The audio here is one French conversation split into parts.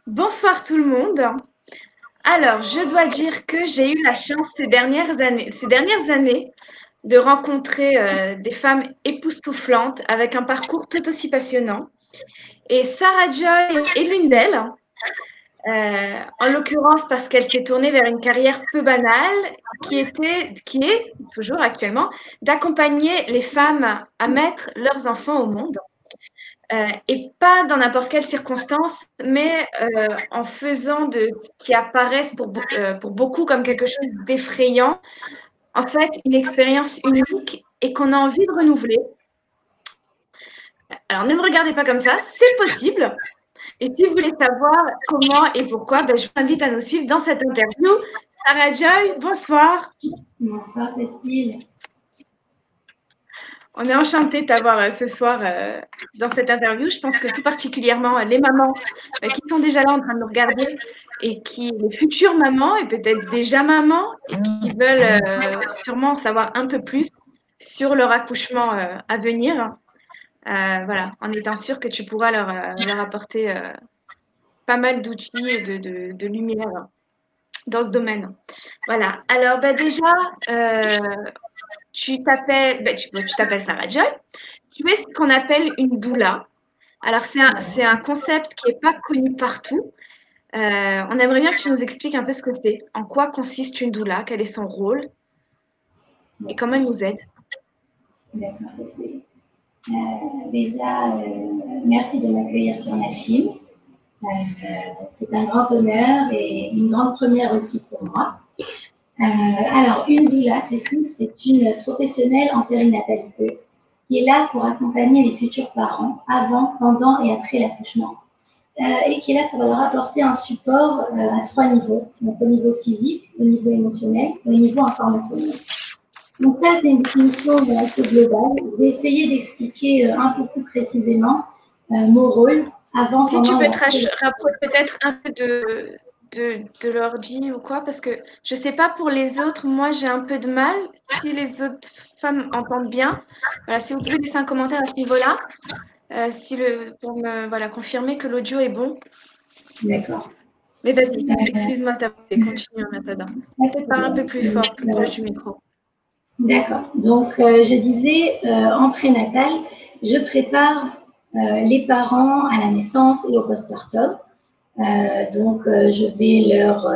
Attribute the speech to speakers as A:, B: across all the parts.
A: Bonsoir tout le monde. Alors, je dois dire que j'ai eu la chance ces dernières années de rencontrer des femmes époustouflantes avec un parcours tout aussi passionnant. Et Sarah Joy est l'une d'elles, en l'occurrence parce qu'elle s'est tournée vers une carrière peu banale qui est toujours actuellement d'accompagner les femmes à mettre leurs enfants au monde. Et pas dans n'importe quelle circonstance, mais en faisant de ce qui apparaisse pour beaucoup comme quelque chose d'effrayant, en fait, une expérience unique et qu'on a envie de renouveler. Alors, ne me regardez pas comme ça, c'est possible. Et si vous voulez savoir comment et pourquoi, ben, je vous invite à nous suivre dans cette interview. Sarah Joy, bonsoir.
B: Bonsoir Cécile.
A: On est enchanté de t'avoir ce soir dans cette interview. Je pense que tout particulièrement les mamans qui sont déjà là en train de nous regarder et les futures mamans et peut-être déjà mamans et qui veulent sûrement en savoir un peu plus sur leur accouchement à venir. Voilà, en étant sûr que tu pourras leur apporter pas mal d'outils et de lumière dans ce domaine. Voilà. Alors, déjà, tu t'appelles Sarah Joy. Tu es ce qu'on appelle une doula. Alors, c'est un concept qui n'est pas connu partout. On aimerait bien que tu nous expliques un peu ce que c'est, en quoi consiste une doula, quel est son rôle et comment elle nous aide.
B: D'accord, Cécile. Déjà, merci de m'accueillir sur la Chine. C'est un grand honneur et une grande première aussi pour moi. Alors, une doula, Cécile, c'est une professionnelle en périnatalité qui est là pour accompagner les futurs parents avant, pendant et après l'accouchement. Et qui est là pour leur apporter un support à 3 niveaux. Donc, au niveau physique, au niveau émotionnel et au niveau informationnel. Donc ça, c'est une définition assez globale. Je vais essayer d'expliquer un peu plus précisément mon rôle avant,
A: si tu peux te
B: après.
A: rapprocher peut-être un peu de l'ordi ou quoi, parce que je ne sais pas pour les autres, moi j'ai un peu de mal. Si les autres femmes entendent bien, voilà, si vous pouvez laisser un commentaire à ce niveau-là, pour me confirmer que l'audio est bon.
B: D'accord.
A: Mais vas-y, excuse-moi, continue en attendant. Peut-être parler un peu plus fort, plus proche du micro.
B: D'accord. Donc, je disais, en prénatal, je prépare les parents à la naissance et au postpartum. Donc, je vais leur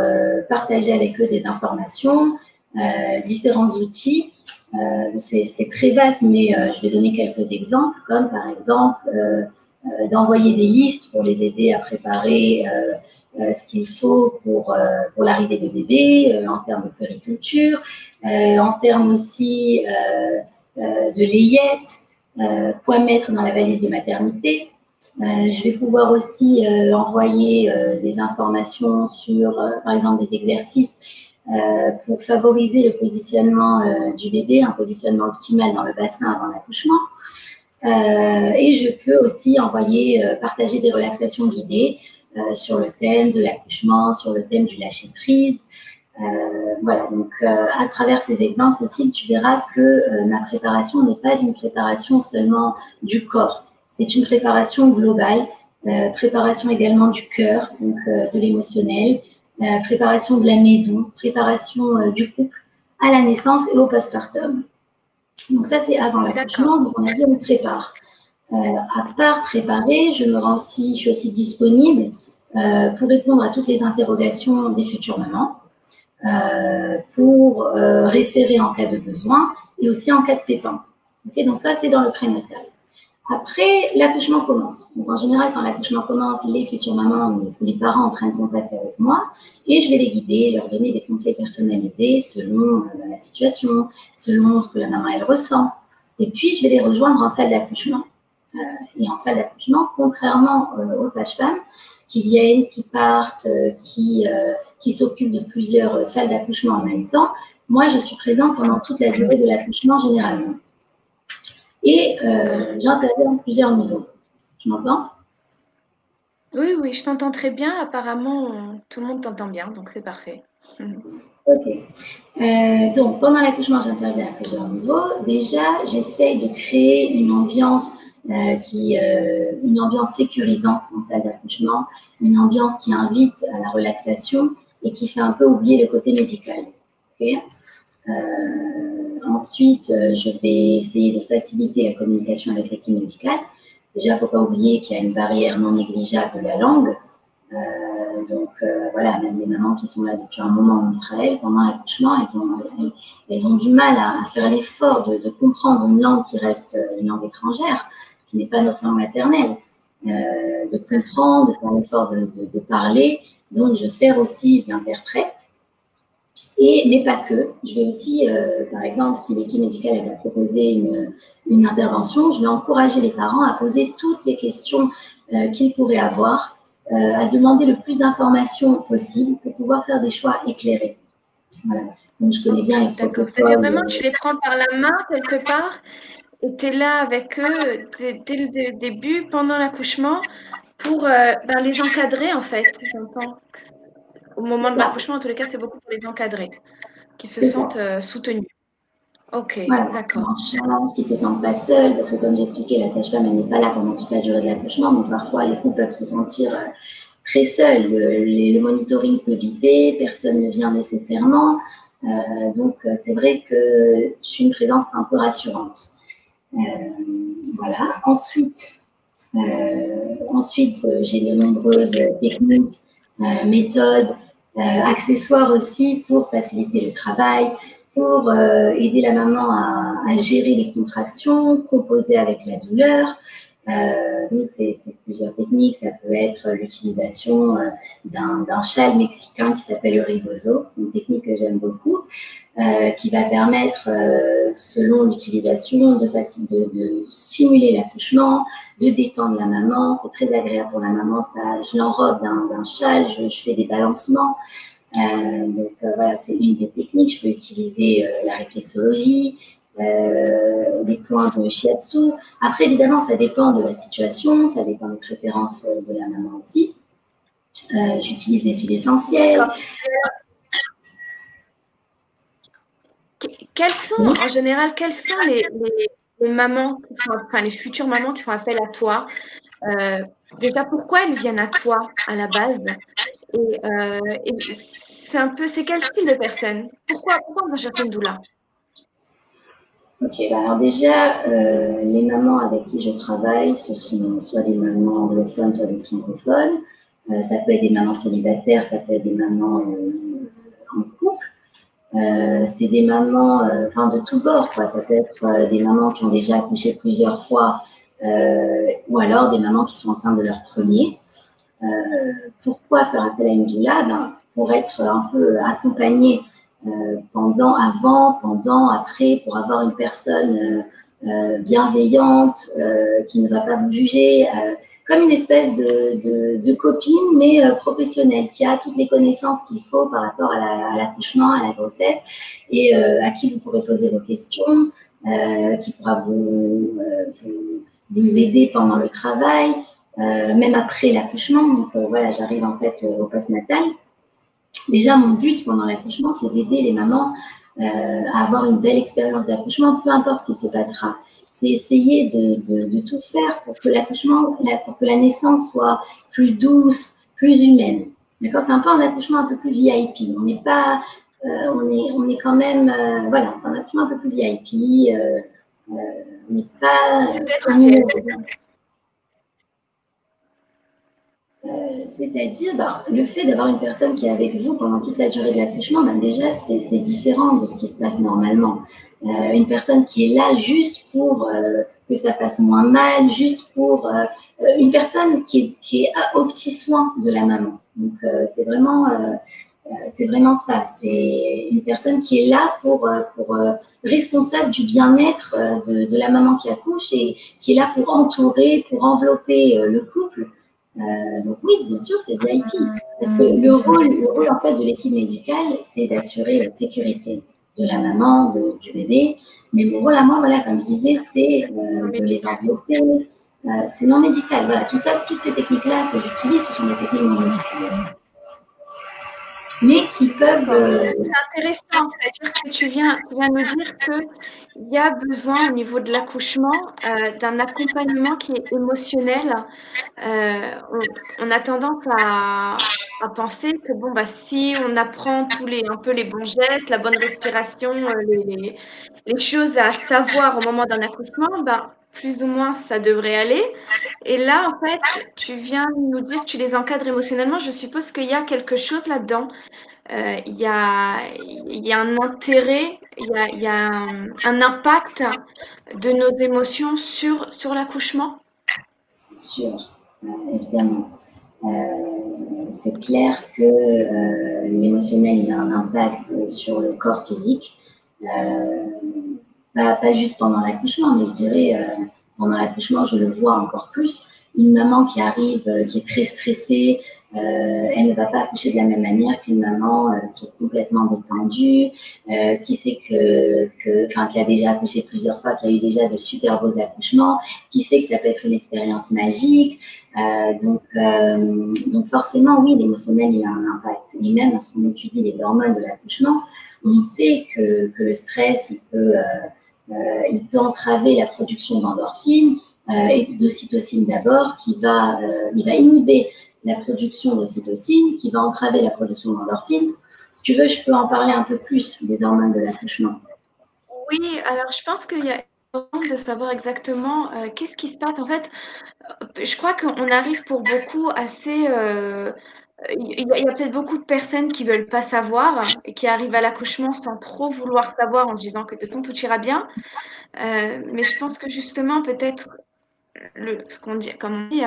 B: partager avec eux des informations, différents outils. C'est très vaste, mais je vais donner quelques exemples, comme par exemple d'envoyer des listes pour les aider à préparer ce qu'il faut pour l'arrivée de bébé, en termes de puériculture, en termes aussi de layettes, quoi mettre dans la valise de maternité. Je vais pouvoir aussi envoyer des informations sur, par exemple, des exercices pour favoriser le positionnement du bébé, un positionnement optimal dans le bassin avant l'accouchement. Et je peux aussi partager des relaxations guidées sur le thème de l'accouchement, sur le thème du lâcher-prise. Voilà, donc à travers ces exemples, Cécile, tu verras que ma préparation n'est pas une préparation seulement du corps. C'est une préparation globale, préparation également du cœur, donc de l'émotionnel, préparation de la maison, préparation du couple à la naissance et au postpartum. Donc ça, c'est avant l'accouchement, donc on a dit on prépare. À part préparer, je suis aussi disponible pour répondre à toutes les interrogations des futures mamans, pour référer en cas de besoin et aussi en cas de pépin. Okay, donc ça, c'est dans le prénatal. Après, l'accouchement commence. Donc, en général, quand l'accouchement commence, les futures mamans ou les parents prennent contact avec moi et je vais les guider, leur donner des conseils personnalisés selon la situation, selon ce que la maman elle ressent. Et puis, je vais les rejoindre en salle d'accouchement. Et en salle d'accouchement, contrairement aux sages-femmes qui viennent, qui partent, qui s'occupent de plusieurs salles d'accouchement en même temps, moi, je suis présente pendant toute la durée de l'accouchement généralement. Et j'interviens à plusieurs niveaux. Tu m'entends?
A: Oui, oui, je t'entends très bien. Apparemment, tout le monde t'entend bien, donc c'est parfait.
B: Ok. Donc, pendant l'accouchement, j'interviens à plusieurs niveaux. Déjà, j'essaye de créer une ambiance une ambiance sécurisante en salle d'accouchement, une ambiance qui invite à la relaxation et qui fait un peu oublier le côté médical. Okay. Ensuite, je vais essayer de faciliter la communication avec l'équipe médicale. Déjà, il ne faut pas oublier qu'il y a une barrière non négligeable de la langue. Voilà, même les mamans qui sont là depuis un moment en Israël, pendant l'accouchement, elles ont du mal à faire l'effort de comprendre une langue qui reste une langue étrangère, qui n'est pas notre langue maternelle, de comprendre, de faire l'effort de parler. Donc, je sers aussi d'interprète. Mais pas que. Je vais aussi, par exemple, si l'équipe médicale va proposer une intervention, je vais encourager les parents à poser toutes les questions qu'ils pourraient avoir, à demander le plus d'informations possible pour pouvoir faire des choix éclairés. Voilà. Donc, je connais bien les protocoles.
A: D'accord. C'est-à-dire vraiment, tu les prends par la main quelque part et tu es là avec eux dès le début, pendant l'accouchement, pour les encadrer, en fait, j'entends. Au moment de l'accouchement, en tous les cas, c'est beaucoup pour les encadrer, qui se sentent soutenus. Ok,
B: voilà,
A: d'accord.
B: Qui ne se sentent pas seuls, parce que comme j'expliquais, la sage-femme, elle n'est pas là pendant toute la durée de l'accouchement, donc parfois les couples peuvent se sentir très seuls. Le monitoring peut biper, personne ne vient nécessairement, donc c'est vrai que je suis une présence un peu rassurante. Voilà. Ensuite, j'ai de nombreuses techniques, méthodes, accessoires aussi pour faciliter le travail, pour aider la maman à gérer les contractions, composer avec la douleur. Donc, c'est plusieurs techniques. Ça peut être l'utilisation d'un châle mexicain qui s'appelle le rebozo. C'est une technique que j'aime beaucoup, qui va permettre, selon l'utilisation, de stimuler l'accouchement, de détendre la maman. C'est très agréable pour la maman. Je l'enrobe d'un châle, je fais des balancements. Voilà, c'est une des techniques. Je peux utiliser la réflexologie, des points de shiatsu. Après, évidemment, ça dépend de la situation, ça dépend des préférences de la maman aussi. J'utilise les huiles essentielles.
A: En général, quelles sont les mamans, les futures mamans qui font appel à toi? Déjà, pourquoi elles viennent à toi à la base? Et c'est quel style de personne? Pourquoi on va chercher une doula?
B: Ok, alors déjà, les mamans avec qui je travaille, ce sont soit des mamans anglophones, soit des francophones. Ça peut être des mamans célibataires, ça peut être des mamans en couple. C'est des mamans de tous bords, quoi. Ça peut être des mamans qui ont déjà accouché plusieurs fois, ou alors des mamans qui sont enceintes de leur premier. Pourquoi faire appel à une doula? Pour être un peu accompagnée pendant, après, pour avoir une personne bienveillante, qui ne va pas vous juger, comme une espèce de copine, mais professionnelle, qui a toutes les connaissances qu'il faut par rapport à l'accouchement, à la grossesse, et à qui vous pourrez poser vos questions, qui pourra vous aider pendant le travail, même après l'accouchement. Donc voilà, j'arrive en fait au postnatal. Déjà, mon but pendant l'accouchement, c'est d'aider les mamans à avoir une belle expérience d'accouchement, peu importe ce qui se passera. C'est essayer de tout faire pour que pour que la naissance soit plus douce, plus humaine. D'accord, c'est un peu un accouchement un peu plus VIP. On n'est pas, on est quand même, voilà, c'est un accouchement un peu plus VIP. On n'est pas. C'est-à-dire, le fait d'avoir une personne qui est avec vous pendant toute la durée de l'accouchement, déjà, c'est différent de ce qui se passe normalement. Une personne qui est là juste pour que ça fasse moins mal, juste pour une personne qui est aux petits soins de la maman. Donc, c'est vraiment ça. C'est une personne qui est là pour responsable du bien-être de la maman qui accouche et qui est là pour entourer, pour envelopper le couple. Donc oui, bien sûr, c'est VIP. Parce que le rôle en fait de l'équipe médicale, c'est d'assurer la sécurité de la maman, du bébé. Mais mon rôle à moi, voilà, comme je disais, c'est de les envelopper. C'est non médical. Voilà, toutes ces techniques-là que j'utilise, ce sont des techniques non médicales. mais qui peuvent…
A: C'est intéressant, c'est-à-dire que tu viens nous dire qu'il y a besoin au niveau de l'accouchement d'un accompagnement qui est émotionnel. On a tendance à penser que bon, bah, si on apprend un peu les bons gestes, la bonne respiration, les choses à savoir au moment d'un accouchement, bah, plus ou moins ça devrait aller. Et là, en fait, tu viens nous dire que tu les encadres émotionnellement. Je suppose qu'il y a quelque chose là-dedans. Il y a un intérêt, il y a un impact de nos émotions sur l'accouchement.
B: Sûr, évidemment. C'est clair que l'émotionnel il a un impact sur le corps physique, pas juste pendant l'accouchement, mais je dirais pendant l'accouchement, je le vois encore plus. Une maman qui arrive, qui est très stressée, elle ne va pas accoucher de la même manière qu'une maman qui est complètement détendue, qui sait qui a déjà accouché plusieurs fois, qui a eu déjà de super beaux accouchements, qui sait que ça peut être une expérience magique. Donc forcément, oui, l'émotionnel, il a un impact. Et même lorsqu'on étudie les hormones de l'accouchement, on sait que le stress, il peut entraver la production d'endorphines et d'ocytocine d'abord, il va inhiber la production d'ocytocine, qui va entraver la production d'endorphines. Si tu veux, je peux en parler un peu plus des hormones de l'accouchement.
A: Oui, alors je pense qu'il y a besoin de savoir exactement qu'est-ce qui se passe. En fait, je crois qu'on arrive pour beaucoup assez… il y a peut-être beaucoup de personnes qui ne veulent pas savoir et qui arrivent à l'accouchement sans trop vouloir savoir en se disant que de toute façon tout ira bien. Mais je pense que justement, peut-être, ce qu'on dit, comme on dit,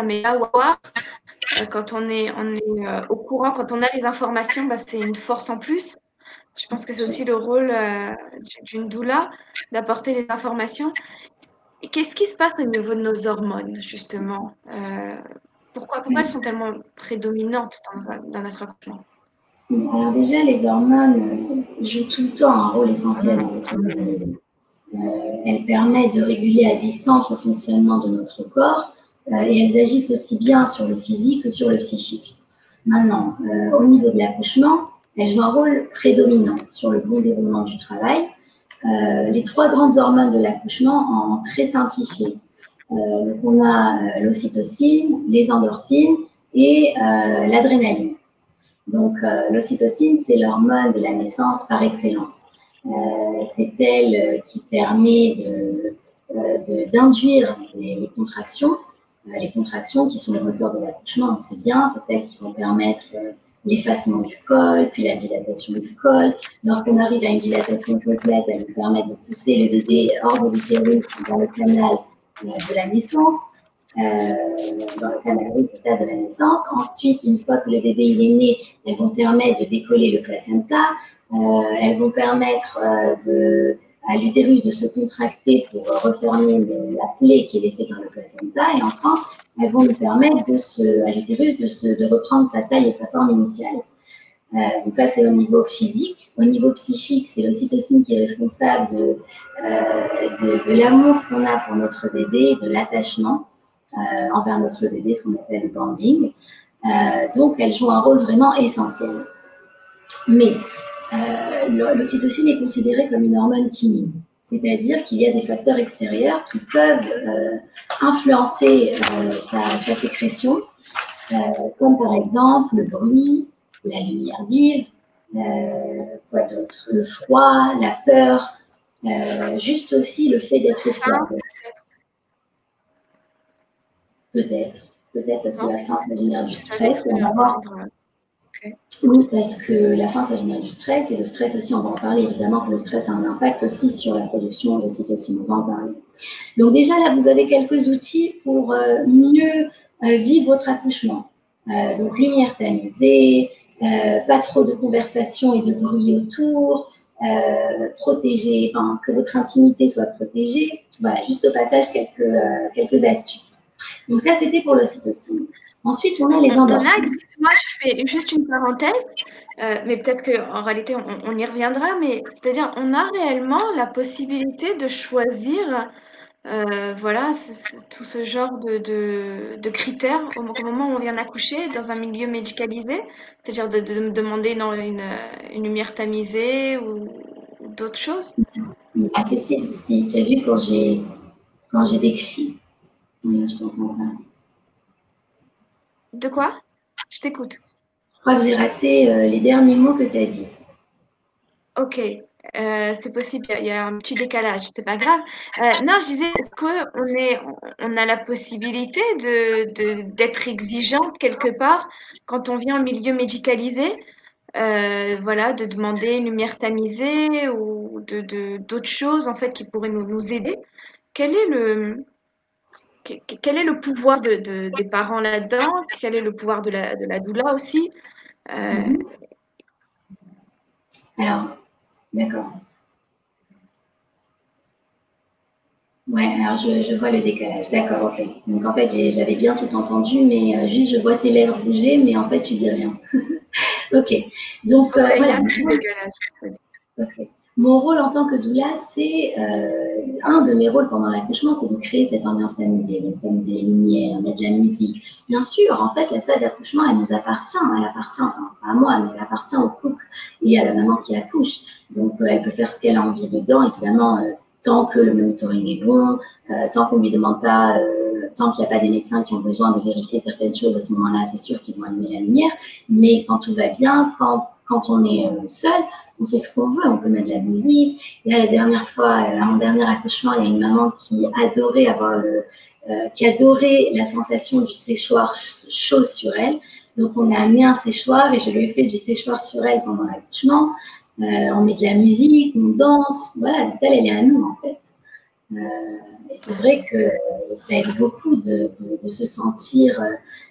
A: quand on est au courant, quand on a les informations, bah, c'est une force en plus. Je pense que c'est aussi le rôle d'une doula d'apporter les informations. Et qu'est-ce qui se passe au niveau de nos hormones, justement pourquoi elles sont tellement prédominantes dans notre accouchement?
B: Alors déjà, les hormones jouent tout le temps un rôle essentiel dans notre organisme. Elles permettent de réguler à distance le fonctionnement de notre corps et elles agissent aussi bien sur le physique que sur le psychique. Maintenant, au niveau de l'accouchement, elles jouent un rôle prédominant sur le bon déroulement du travail. Les trois grandes hormones de l'accouchement, en très simplifié, on a l'ocytocine, les endorphines et l'adrénaline. Donc, l'ocytocine, c'est l'hormone de la naissance par excellence. C'est elle qui permet d'induire les contractions qui sont le moteur de l'accouchement, c'est bien, c'est elles qui vont permettre l'effacement du col, puis la dilatation du col. Lorsqu'on arrive à une dilatation complète, elle nous permet de pousser le bébé hors de l'utérus dans le canal de la naissance. Dans le canal, c'est ça, de la naissance. Ensuite, une fois que le bébé il est né, elles vont permettre de décoller le placenta. Elles vont permettre à l'utérus de se contracter pour refermer la plaie qui est laissée dans le placenta. Et enfin, elles vont nous permettre à l'utérus de reprendre sa taille et sa forme initiale. Donc ça, c'est au niveau physique. Au niveau psychique, c'est l'ocytocine qui est responsable de l'amour qu'on a pour notre bébé, de l'attachement envers notre bébé, ce qu'on appelle le bonding. Donc, elle joue un rôle vraiment essentiel. Mais l'ocytocine est considérée comme une hormone timide, c'est-à-dire qu'il y a des facteurs extérieurs qui peuvent influencer sa sécrétion, comme par exemple le bruit, la lumière vive, quoi d'autre, le froid, la peur, juste aussi le fait d'être seul. Peut-être parce que la faim, ça génère du stress. Oui, parce que la faim, ça génère du stress, et le stress aussi, on va en parler, évidemment que le stress a un impact aussi sur la production d'ocytocine, on va en parler. Donc déjà, là, vous avez quelques outils pour mieux vivre votre accouchement. Donc, lumière tamisée, pas trop de conversation et de bruit autour, protéger, que votre intimité soit protégée. Voilà, juste au passage, quelques astuces. Donc ça, c'était pour l'ocytocine. Ensuite, on a les endorphines.
A: Excuse-moi, je fais juste une parenthèse, mais peut-être qu'en réalité, on y reviendra, mais c'est-à-dire on a réellement la possibilité de choisir Voilà, c'est tout ce genre de critères au moment où on vient d'accoucher dans un milieu médicalisé, c'est-à-dire de me demander une lumière tamisée ou d'autres choses.
B: Ah, Cécile, si tu as vu quand j'ai décrit, je t'entends pas.
A: De quoi? Je t'écoute.
B: Je crois que j'ai raté les derniers mots que tu as dit.
A: Ok, c'est possible, il y a un petit décalage, c'est pas grave. Non, je disais, est-ce on a la possibilité d'être exigeante quelque part quand on vient en milieu médicalisé? Voilà, de demander une lumière tamisée ou d'autres choses en fait qui pourraient nous aider. Quel est quel est le pouvoir des parents là-dedans? Quel est le pouvoir de la doula aussi? Euh,
B: Mhm. Alors, d'accord. Ouais, alors je vois le décalage. D'accord, ok. Donc en fait, j'avais bien tout entendu, mais juste je vois tes lèvres bouger, mais en fait, tu dis rien. Ok. Donc
A: ouais, il y a
B: voilà.
A: un petit décalage.
B: Ok. Mon rôle en tant que doula, c'est un de mes rôles pendant l'accouchement, c'est de créer cette ambiance tamisée, donc tamiser les lumières, mettre de la musique. Bien sûr, en fait, la salle d'accouchement, elle nous appartient, elle appartient, enfin, pas à moi, mais elle appartient au couple et à la maman qui accouche. Donc, elle peut faire ce qu'elle a envie dedans, évidemment, tant que le monitoring est bon, tant qu'on ne lui demande pas, tant qu'il n'y a pas des médecins qui ont besoin de vérifier certaines choses, à ce moment-là, c'est sûr qu'ils vont allumer la lumière. Mais quand tout va bien, quand on est seul, on fait ce qu'on veut, on peut mettre de la musique. Et là, la dernière fois, à mon dernier accouchement, il y a une maman qui adorait qui adorait la sensation du séchoir chaud sur elle. Donc, on a amené un séchoir et je lui ai fait du séchoir sur elle pendant l'accouchement. On met de la musique, on danse. Voilà, la salle, elle est à nous, en fait. Et c'est vrai que ça aide beaucoup de se sentir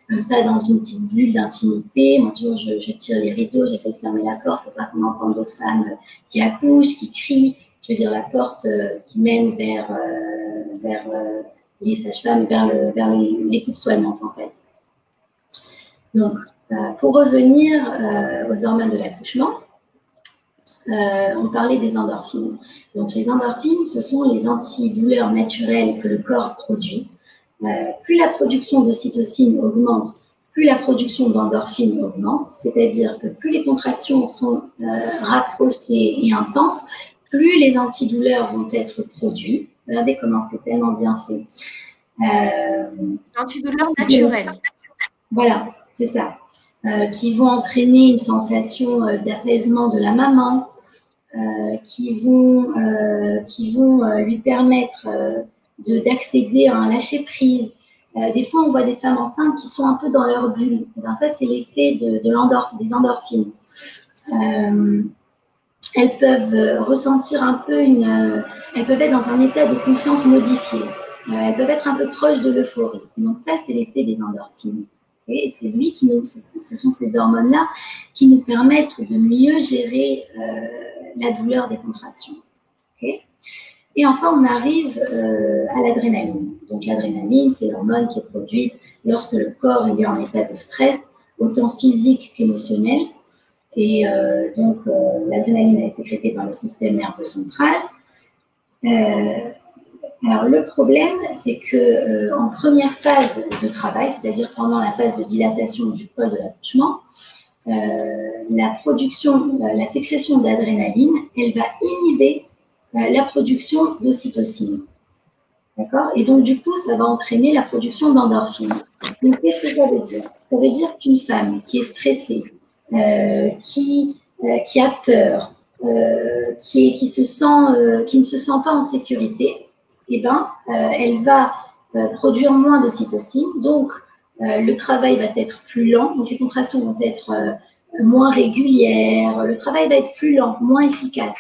B: comme ça dans une petite bulle d'intimité. Moi, toujours, je tire les rideaux, j'essaie de fermer la porte pour pas qu'on entende d'autres femmes qui accouchent, qui crient. Je veux dire, la porte qui mène vers les sages-femmes, vers l'équipe soignante, en fait. Donc, pour revenir aux hormones de l'accouchement, on parlait des endorphines. Donc, les endorphines, ce sont les antidouleurs naturelles que le corps produit. Plus la production d'ocytocine augmente, plus la production d'endorphines augmente, c'est-à-dire que plus les contractions sont rapprochées et intenses, plus les antidouleurs vont être produits. Regardez comment c'est tellement bien fait.
A: Antidouleur naturelle.
B: Voilà, c'est ça. Qui vont entraîner une sensation d'apaisement de la maman, qui vont lui permettre d'accéder à un lâcher-prise. Des fois, on voit des femmes enceintes qui sont un peu dans leur bulle. Ben, ça, c'est l'effet des endorphines. Elles peuvent ressentir un peu elles peuvent être dans un état de conscience modifié. Elles peuvent être un peu proches de l'euphorie. Donc ça, c'est l'effet des endorphines. Et c'est ce sont ces hormones-là qui nous permettent de mieux gérer la douleur des contractions. Okay. Et enfin, on arrive à l'adrénaline. Donc l'adrénaline, c'est l'hormone qui est produite lorsque le corps est en état de stress, autant physique qu'émotionnel. Et l'adrénaline est sécrétée par le système nerveux central. Alors le problème, c'est que en première phase de travail, c'est-à-dire pendant la phase de dilatation du col de l'accouchement, la sécrétion d'adrénaline, elle va inhiber la production d'ocytocine. D'accord? Et donc, du coup, ça va entraîner la production d'endorphine. Donc, qu'est-ce que ça veut dire? Ça veut dire qu'une femme qui est stressée, qui a peur, qui ne se sent pas en sécurité, eh ben, elle va produire moins d'ocytocine. Donc, le travail va être plus lent. Donc, les contractions vont être moins régulières. Le travail va être plus lent, moins efficace.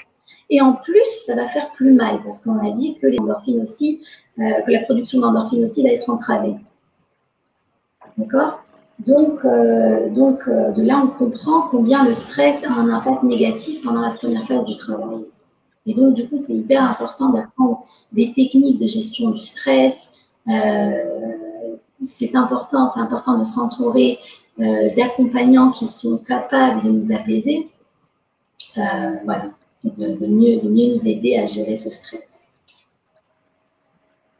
B: Et en plus, ça va faire plus mal parce qu'on a dit que les endorphines aussi, que la production d'endorphines aussi va être entravée. D'accord? Donc, de là, on comprend combien le stress a un impact négatif pendant la première phase du travail. Et donc, du coup, c'est hyper important d'apprendre des techniques de gestion du stress. C'est important de s'entourer d'accompagnants qui sont capables de nous apaiser. Voilà, de mieux nous aider à gérer ce stress.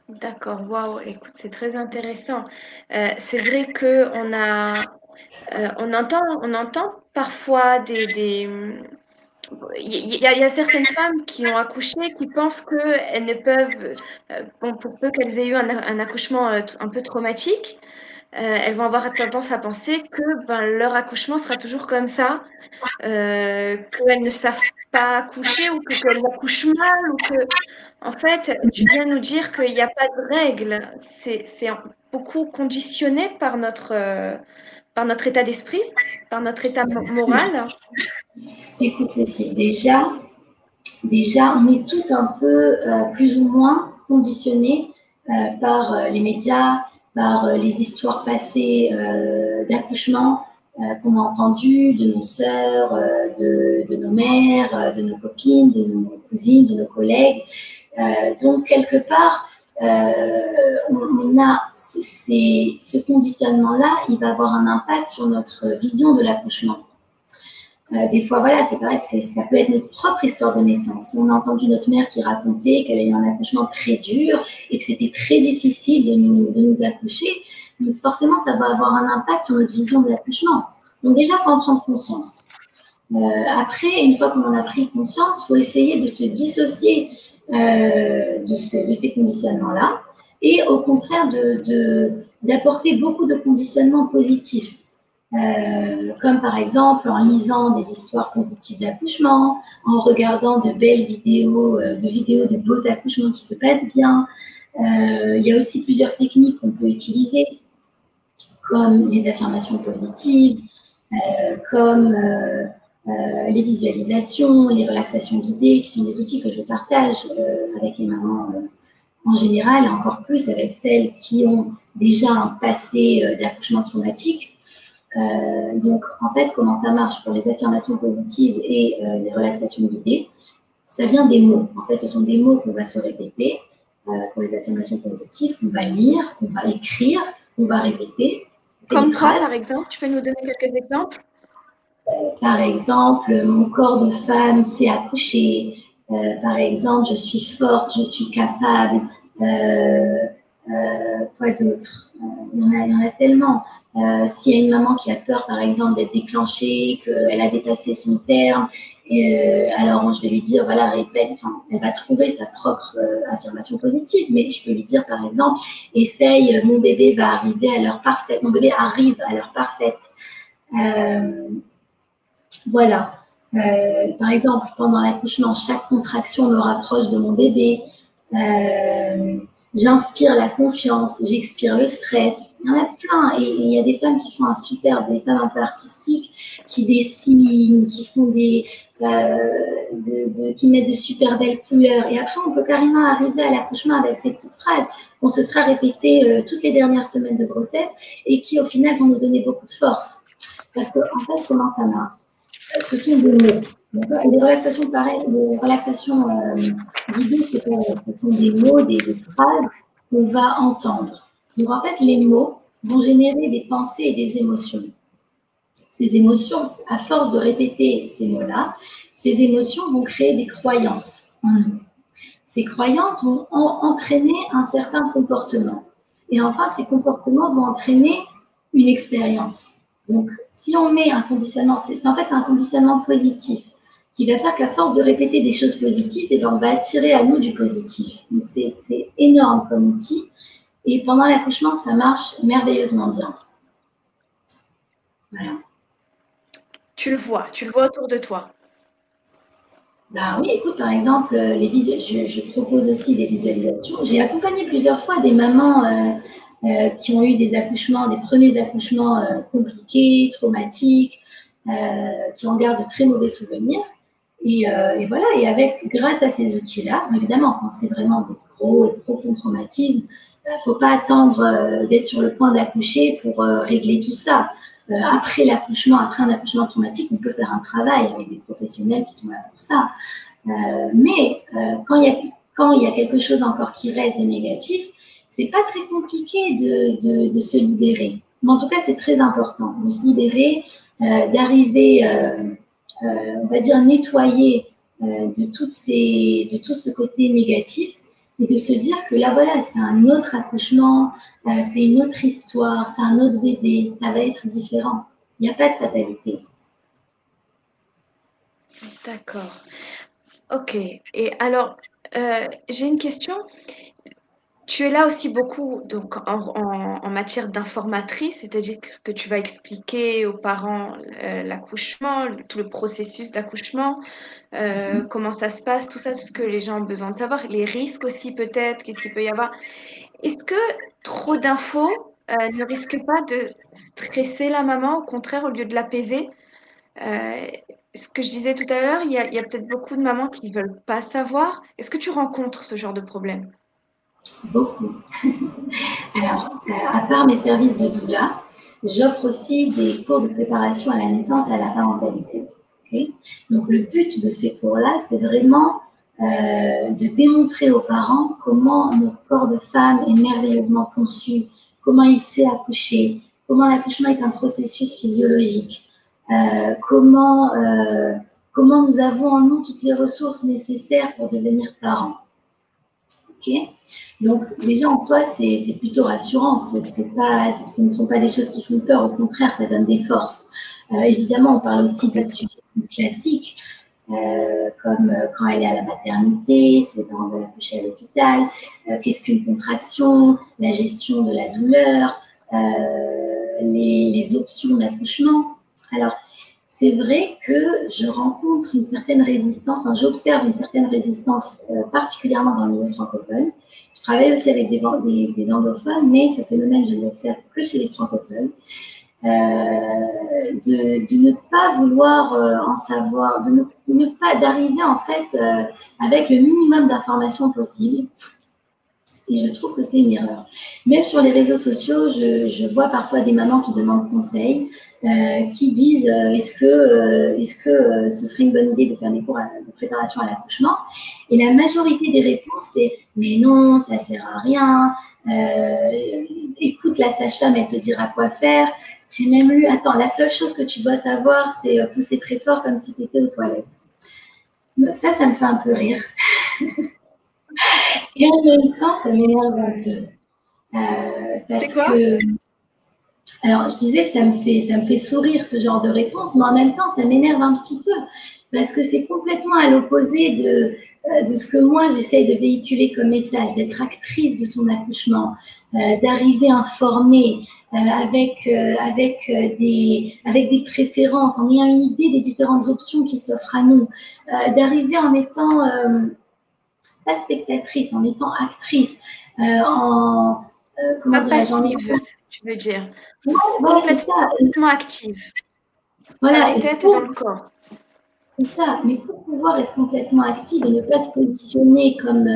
A: D'accord, waouh, écoute, c'est très intéressant. C'est vrai que on entend parfois il y a certaines femmes qui ont accouché qui pensent qu'elles ne peuvent, bon, pour peu qu'elles aient eu un accouchement un peu traumatique, elles vont avoir tendance à penser que ben, leur accouchement sera toujours comme ça, qu'elles ne savent pas accoucher ou qu'elles accouchent mal ou que, en fait, tu viens nous dire qu'il n'y a pas de règles. C'est beaucoup conditionné par notre état d'esprit, par notre état moral.
B: Écoute, Cécile, déjà, on est tout un peu plus ou moins conditionné par les médias, par les histoires passées d'accouchement qu'on a entendues de nos sœurs, de nos mères, de nos copines, de nos cousines, de nos collègues. Donc, quelque part, on a ce conditionnement-là, il va avoir un impact sur notre vision de l'accouchement. Des fois, voilà, c'est pareil, ça peut être notre propre histoire de naissance. Si on a entendu notre mère qui racontait qu'elle a eu un accouchement très dur et que c'était très difficile de nous accoucher, donc forcément, ça va avoir un impact sur notre vision de l'accouchement. Donc déjà, il faut en prendre conscience. Après, une fois qu'on en a pris conscience, il faut essayer de se dissocier de ces conditionnements-là et au contraire d'apporter beaucoup de conditionnements positifs. Comme par exemple en lisant des histoires positives d'accouchement, en regardant de belles vidéos, de beaux accouchements qui se passent bien. Il y a aussi plusieurs techniques qu'on peut utiliser, comme les affirmations positives, comme les visualisations, les relaxations guidées, qui sont des outils que je partage avec les mamans en général, et encore plus avec celles qui ont déjà un passé d'accouchement traumatique. Donc, en fait, comment ça marche pour les affirmations positives et les relaxations guidées? Ça vient des mots. En fait, ce sont des mots qu'on va se répéter pour les affirmations positives, qu'on va lire, qu'on va écrire, qu'on va répéter.
A: Comme quoi, par exemple? Tu peux nous donner quelques exemples?
B: Par exemple, mon corps de femme s'est accouché. Par exemple, je suis forte, je suis capable. Quoi d'autre? Il y en a tellement. S'il y a une maman qui a peur, par exemple, d'être déclenchée, qu'elle a dépassé son terme, alors je vais lui dire, voilà, répète, enfin, elle va trouver sa propre affirmation positive, mais je peux lui dire, par exemple, essaye, mon bébé va arriver à l'heure parfaite, mon bébé arrive à l'heure parfaite. Voilà. Par exemple, pendant l'accouchement, chaque contraction me rapproche de mon bébé. J'inspire la confiance, j'expire le stress. Il y en a plein. Et il y a des femmes qui font des femmes un peu artistiques, qui dessinent, qui font qui mettent de super belles couleurs. Et après, on peut carrément arriver à l'accouchement avec ces petites phrases qu'on se sera répétées toutes les dernières semaines de grossesse et qui, au final, vont nous donner beaucoup de force. Parce que, en fait, comment ça marche? Ce sont des mots. Les relaxations, pareil, les relaxations d'idées, ce sont des mots, des phrases qu'on va entendre. Donc, en fait, les mots vont générer des pensées et des émotions. Ces émotions, à force de répéter ces mots-là, ces émotions vont créer des croyances en nous. Ces croyances vont entraîner un certain comportement. Et enfin, ces comportements vont entraîner une expérience. Donc, si on met un conditionnement, c'est un conditionnement positif qui va faire qu'à force de répéter des choses positives, et bien on va attirer à nous du positif. Donc, c'est énorme comme outil. Et pendant l'accouchement, ça marche merveilleusement bien. Voilà.
A: Tu le vois autour de toi.
B: Bah oui, écoute, par exemple, je propose aussi des visualisations. J'ai accompagné plusieurs fois des mamans qui ont eu des premiers accouchements compliqués, traumatiques, qui en gardent de très mauvais souvenirs. Et voilà, grâce à ces outils-là, évidemment, quand c'est vraiment des gros et profonds traumatismes, il ne faut pas attendre d'être sur le point d'accoucher pour régler tout ça. Après un accouchement traumatique, on peut faire un travail avec des professionnels qui sont là pour ça. Mais quand il y a quelque chose encore qui reste de négatif, c'est pas très compliqué de se libérer. Mais en tout cas, c'est très important de se libérer, d'arriver, on va dire, nettoyer de tout ce côté négatif et de se dire que là, voilà, c'est un autre accouchement, c'est une autre histoire, c'est un autre bébé, ça va être différent. Il n'y a pas de fatalité.
A: D'accord. Ok. Et alors, j'ai une question. Tu es là aussi beaucoup donc en matière d'informatrice, c'est-à-dire que tu vas expliquer aux parents l'accouchement, tout le processus d'accouchement, comment ça se passe, tout ça, tout ce que les gens ont besoin de savoir, les risques aussi peut-être, qu'est-ce qu'il peut y avoir. Est-ce que trop d'infos ne risque pas de stresser la maman, au contraire, au lieu de l'apaiser? Ce que je disais tout à l'heure, il y a peut-être beaucoup de mamans qui ne veulent pas savoir. Est-ce que tu rencontres ce genre de problème?
B: Beaucoup. Alors, à part mes services de doula, j'offre aussi des cours de préparation à la naissance et à la parentalité. Okay. Donc, le but de ces cours-là, c'est vraiment de démontrer aux parents comment notre corps de femme est merveilleusement conçu, comment il sait accoucher, comment l'accouchement est un processus physiologique, comment nous avons en nous toutes les ressources nécessaires pour devenir parents. Okay. Donc, déjà en soi, c'est plutôt rassurant. Ce ne sont pas des choses qui font peur, au contraire, ça donne des forces. Évidemment, on parle aussi de sujets plus classiques, comme quand elle est à la maternité, si les parents veulent accoucher à l'hôpital, qu'est-ce qu'une contraction, la gestion de la douleur, les options d'accouchement. Alors, c'est vrai que je rencontre une certaine résistance, enfin, j'observe une certaine résistance, particulièrement dans le milieu francophone. Je travaille aussi avec des anglophones, mais ce phénomène, je ne l'observe que chez les francophones. De ne pas vouloir en savoir, de ne pas d'arriver en fait avec le minimum d'informations possible. Et je trouve que c'est une erreur. Même sur les réseaux sociaux, je vois parfois des mamans qui demandent conseil, qui disent est-ce que ce serait une bonne idée de faire des cours de préparation à l'accouchement? Et la majorité des réponses, c'est mais non, ça ne sert à rien. Écoute, la sage-femme, elle te dira quoi faire. J'ai même lu, attends, la seule chose que tu dois savoir, c'est pousser très fort comme si tu étais aux toilettes. Ça me fait un peu rire. Et en même temps, ça m'énerve un peu. Parce que, alors, je disais, ça me fait sourire ce genre de réponse, mais en même temps, ça m'énerve un petit peu. Parce que c'est complètement à l'opposé de ce que moi, j'essaye de véhiculer comme message, d'être actrice de son accouchement, d'arriver informée, avec des préférences, en ayant une idée des différentes options qui s'offrent à nous, d'arriver en étant pas spectatrice, en étant actrice,
A: comment dirais-je, tu veux dire.
B: Voilà, c'est ça.
A: Complètement active.
B: Voilà.
A: Dans la tête et dans le corps.
B: C'est ça. Mais pour pouvoir être complètement active et ne pas se positionner comme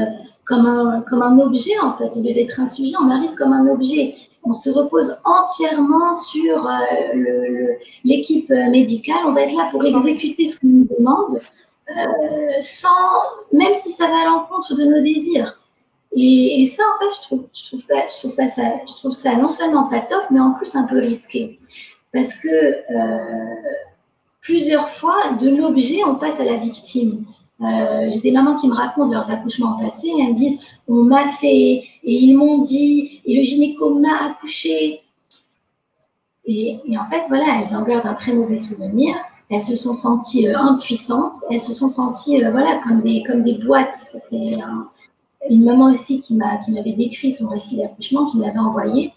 B: un objet, en fait, au lieu d'être un sujet, on arrive comme un objet. On se repose entièrement sur l'équipe médicale. On va être là pour exécuter ce qu'on nous demande, même si ça va à l'encontre de nos désirs. Et ça, en fait, je trouve ça non seulement pas top, mais en plus un peu risqué. Parce que plusieurs fois, de l'objet, on passe à la victime. J'ai des mamans qui me racontent leurs accouchements passés, et elles me disent « on m'a fait, et ils m'ont dit, et le gynéco m'a accouché ». Et en fait, voilà, elles en gardent un très mauvais souvenir. Elles se sont senties impuissantes, elles se sont senties voilà, comme des boîtes. C'est une maman aussi qui m'avait décrit son récit d'accouchement, qui me l'avait envoyé.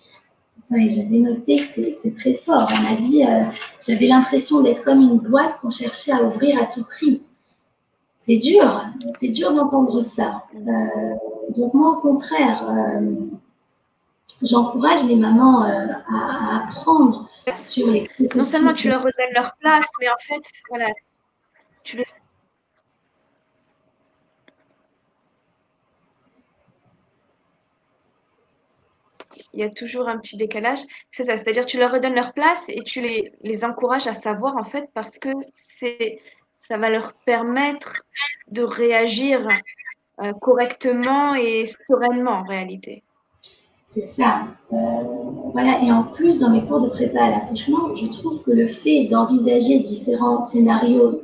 B: Et j'avais noté, c'est très fort. On m'a dit, j'avais l'impression d'être comme une boîte qu'on cherchait à ouvrir à tout prix. C'est dur d'entendre ça. Donc moi, au contraire, j'encourage les mamans à apprendre sur les...
A: Non seulement tu leur redonnes leur place, mais en fait, voilà, tu les... Il y a toujours un petit décalage. C'est ça, c'est-à-dire tu leur redonnes leur place et tu les encourages à savoir en fait parce que ça va leur permettre de réagir correctement et sereinement en réalité.
B: C'est ça. Voilà. Et en plus, dans mes cours de prépa à l'accouchement, je trouve que le fait d'envisager les différents scénarios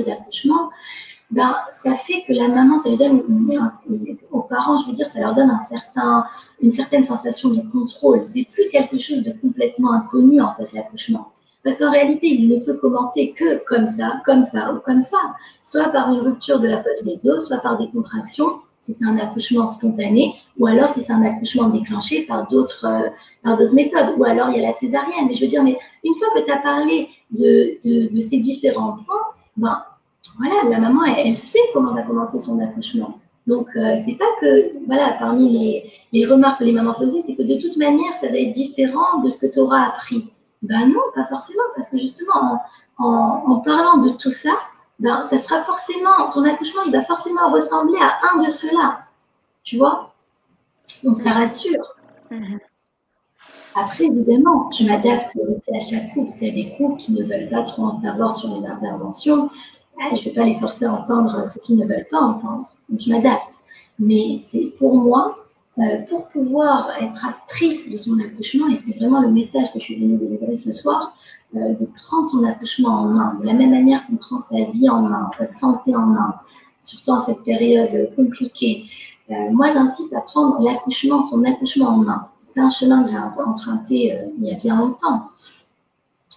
B: d'accouchement, ben, ça fait que la maman, ça lui donne, aux parents, je veux dire, ça leur donne une certaine sensation de contrôle. C'est plus quelque chose de complètement inconnu, en fait, l'accouchement. Parce qu'en réalité, il ne peut commencer que comme ça, ou comme ça. Soit par une rupture de la poche des os, soit par des contractions, si c'est un accouchement spontané, ou alors si c'est un accouchement déclenché par d'autres méthodes, ou alors il y a la césarienne. Mais je veux dire, mais une fois que tu as parlé de ces différents points, ben, voilà, la maman, elle sait comment va commencer son accouchement. Donc, c'est pas que, voilà, parmi les remarques que les mamans faisaient, c'est que de toute manière, ça va être différent de ce que tu auras appris. Ben non, pas forcément, parce que justement, en parlant de tout ça, ben, ça sera forcément, ton accouchement, il va forcément ressembler à un de ceux-là, tu vois. Donc, ça rassure. Après, évidemment, je m'adapte à chaque couple. S'il y a des couples qui ne veulent pas trop en savoir sur les interventions, je ne vais pas les forcer à entendre ce qu'ils ne veulent pas entendre. Donc, je m'adapte. Mais c'est pour moi, pour pouvoir être actrice de son accouchement, et c'est vraiment le message que je suis venue délivrer ce soir, de prendre son accouchement en main, de la même manière qu'on prend sa vie en main, sa santé en main, surtout en cette période compliquée. Moi, j'incite à prendre son accouchement en main. C'est un chemin que j'ai emprunté il y a bien longtemps.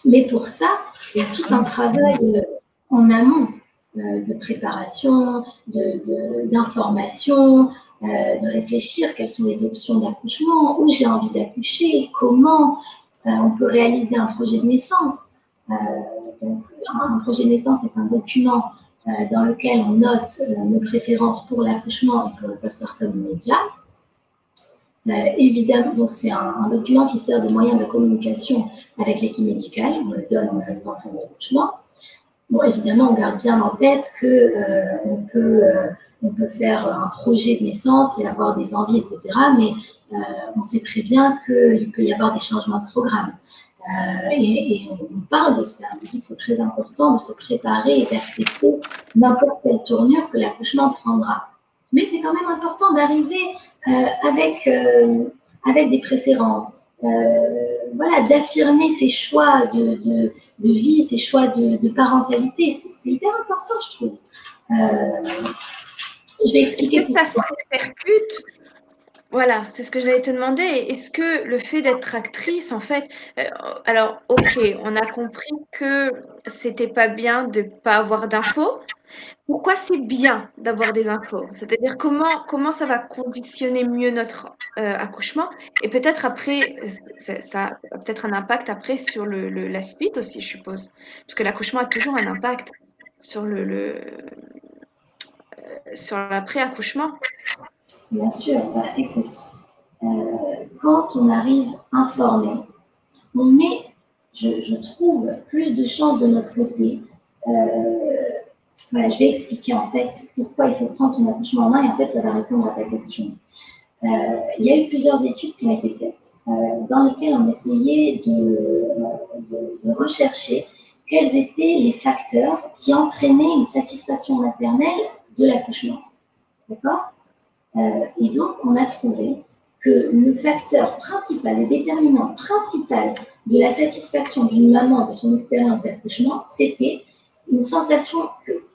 B: Mais pour ça, il y a tout un travail en amont de préparation, d'information, de réfléchir quelles sont les options d'accouchement, où j'ai envie d'accoucher, comment on peut réaliser un projet de naissance. Donc, un projet de naissance est un document dans lequel on note nos préférences pour l'accouchement et pour le postpartum immédiat. Évidemment, donc c'est un document qui sert de moyen de communication avec l'équipe médicale. On le donne en même temps à l'accouchement. Bon, évidemment, on garde bien en tête qu'on peut faire un projet de naissance et avoir des envies, etc. Mais on sait très bien qu'il peut y avoir des changements de programme. Et on parle de ça. On dit que c'est très important de se préparer et d'accepter n'importe quelle tournure que l'accouchement prendra. Mais c'est quand même important d'arriver avec des préférences. Voilà, d'affirmer ses choix de vie, ses choix de parentalité. C'est hyper important, je trouve. Je vais expliquer.
A: Est-ce que ça se répercute? Voilà, c'est ce que j'allais te demander. Est-ce que le fait d'être actrice, en fait, alors, ok, on a compris que c'était pas bien de pas avoir d'infos. Pourquoi c'est bien d'avoir des infos? C'est-à-dire comment ça va conditionner mieux notre accouchement? Et peut-être après, ça a peut-être un impact après sur la suite aussi, je suppose. Parce que l'accouchement a toujours un impact sur sur l'après-accouchement.
B: Bien sûr, bah, écoute, quand on arrive informé, on met, je trouve, plus de chances de notre côté. Voilà, je vais expliquer en fait pourquoi il faut prendre son accouchement en main et en fait ça va répondre à ta question. Il y a eu plusieurs études qui ont été faites dans lesquelles on essayait de rechercher quels étaient les facteurs qui entraînaient une satisfaction maternelle de l'accouchement. D'accord ? Et donc, on a trouvé que le facteur principal, le déterminant principal de la satisfaction d'une maman de son expérience d'accouchement, c'était une sensation,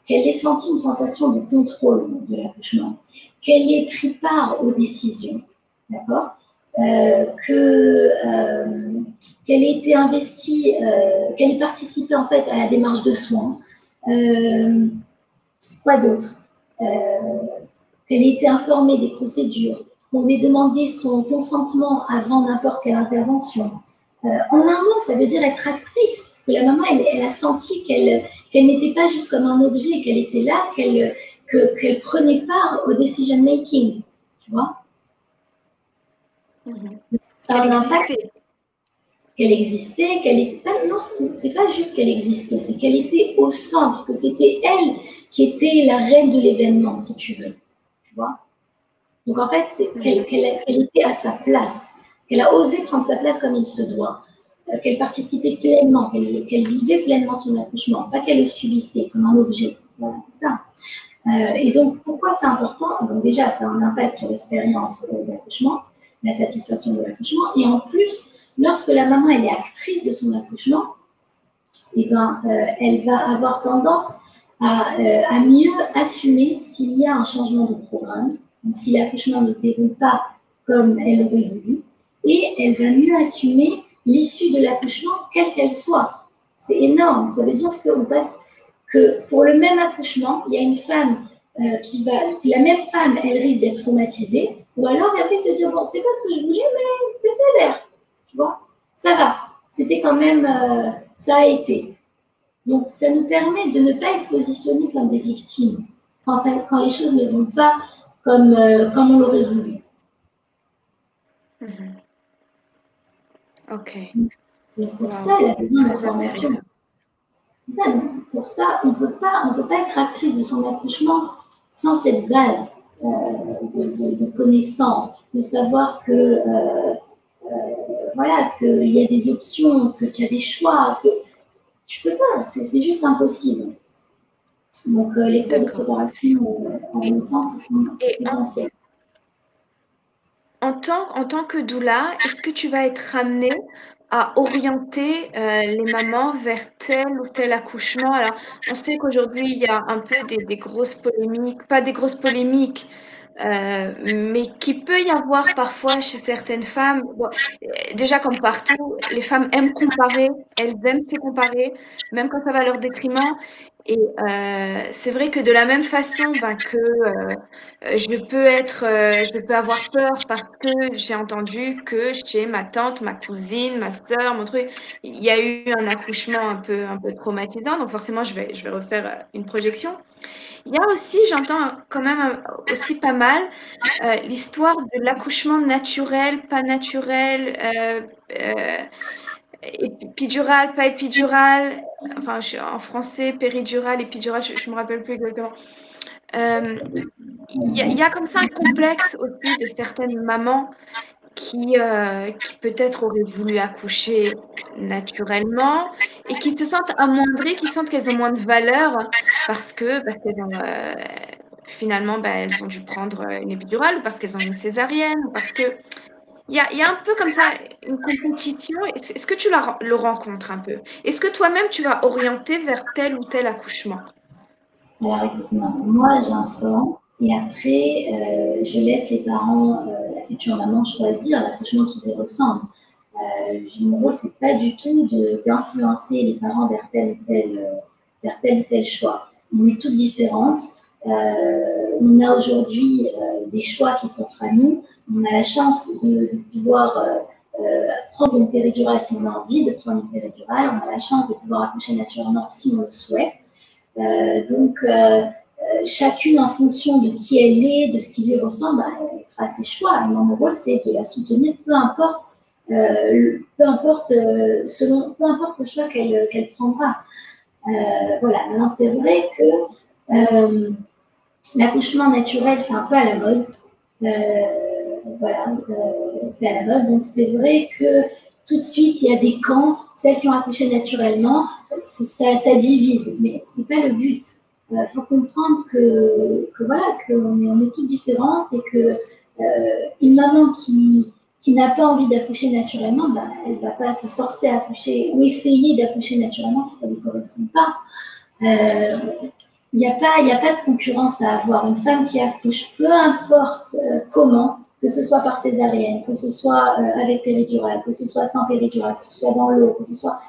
B: qu'elle ait senti une sensation de contrôle de l'accouchement, qu'elle ait pris part aux décisions, d'accord, qu'elle ait été investie, qu'elle ait participé en fait à la démarche de soins. Quoi d'autre, qu'elle ait été informée des procédures, qu'on ait demandé son consentement avant n'importe quelle intervention. En un mot, ça veut dire être actrice, que la maman, elle a senti qu'elle n'était pas juste comme un objet, qu'elle était là, qu'elle prenait part au decision making, tu vois. Ça a un impact. Qu'elle existait, qu'elle était pas, non, c'est pas juste qu'elle existait, c'est qu'elle était au centre, que c'était elle qui était la reine de l'événement, si tu veux. Tu vois. Donc en fait, c'est qu'elle était à sa place, qu'elle a osé prendre sa place comme il se doit, qu'elle participait pleinement, qu'elle vivait pleinement son accouchement, pas qu'elle le subissait comme un objet. Voilà, c'est ça. Et donc, pourquoi c'est important? Donc déjà, ça a un impact sur l'expérience d'accouchement, la satisfaction de l'accouchement, et en plus, lorsque la maman elle est actrice de son accouchement, eh ben, elle va avoir tendance à mieux assumer s'il y a un changement de programme, donc si l'accouchement ne se déroule pas comme elle aurait voulu, et elle va mieux assumer l'issue de l'accouchement, quelle qu'elle soit. C'est énorme. Ça veut dire qu'on passe que pour le même accouchement, il y a une femme la même femme, elle risque d'être traumatisée, ou alors elle risque de dire, bon, c'est pas ce que je voulais, mais ça a l'air. Tu vois, ça va. C'était quand même, ça a été. Donc, ça nous permet de ne pas être positionnés comme des victimes quand les choses ne vont pas comme on l'aurait voulu.
A: Ok.
B: Donc, pour ça, elle a besoin d'informations. Pour ça, on ne peut pas être actrice de son accouchement sans cette base de connaissances, de savoir que voilà, qu'il y a des options, que tu as des choix, que tu peux pas, c'est juste impossible. Donc les cours de préparation à la naissance sont essentiels.
A: En tant que doula, est-ce que tu vas être amenée à orienter les mamans vers tel ou tel accouchement? Alors, on sait qu'aujourd'hui, il y a un peu des grosses polémiques, pas des grosses polémiques, mais qu'il peut y avoir parfois chez certaines femmes. Bon, déjà, comme partout, les femmes aiment comparer, elles aiment se comparer, même quand ça va à leur détriment. Et c'est vrai que de la même façon que je peux avoir peur parce que j'ai entendu que chez ma tante, ma cousine, ma sœur, mon truc, il y a eu un accouchement un peu traumatisant. Donc forcément, je vais refaire une projection. Il y a aussi, j'entends quand même aussi pas mal l'histoire de l'accouchement naturel, pas naturel, épidural, pas épidural. Enfin, en français, péridural, épidural, je ne me rappelle plus exactement. Il y a comme ça un complexe aussi de certaines mamans qui peut-être auraient voulu accoucher naturellement et qui se sentent amoindries, qui sentent qu'elles ont moins de valeur parce qu'elles ont, finalement, elles ont dû prendre une épidurale ou parce qu'elles ont une césarienne ou parce que il y a un peu comme ça une compétition. Est-ce que tu le rencontres un peu? Est-ce que toi-même, tu vas orienter vers tel ou tel accouchement?
B: Alors écoute, moi j'informe et après je laisse les parents, la future maman, choisir l'accouchement qui lui ressemble. Mon rôle, c'est pas du tout d'influencer les parents vers tel ou tel choix. On est toutes différentes. On a aujourd'hui des choix qui s'offrent à nous. On a la chance de pouvoir prendre une péridurale si on a envie de prendre une péridurale. On a la chance de pouvoir accoucher naturellement si on le souhaite. Donc, chacune en fonction de qui elle est, de ce qui lui ressemble, elle fera ses choix. Et mon rôle, c'est de la soutenir, peu importe le choix qu'elle prendra. Voilà. Maintenant, c'est vrai que l'accouchement naturel, c'est un peu à la mode. C'est à la mode. Donc, c'est vrai que tout de suite, il y a des camps. Celles qui ont accouché naturellement, ça divise. Mais ce n'est pas le but. Il faut comprendre qu'on est toutes différentes et que une maman qui n'a pas envie d'accoucher naturellement, elle ne va pas se forcer à accoucher ou essayer d'accoucher naturellement si ça ne lui correspond pas. Il n'y a pas de concurrence à avoir. Une femme qui accouche, peu importe comment, que ce soit par césarienne, que ce soit avec péridurale, que ce soit sans péridurale, que ce soit dans l'eau, que ce soit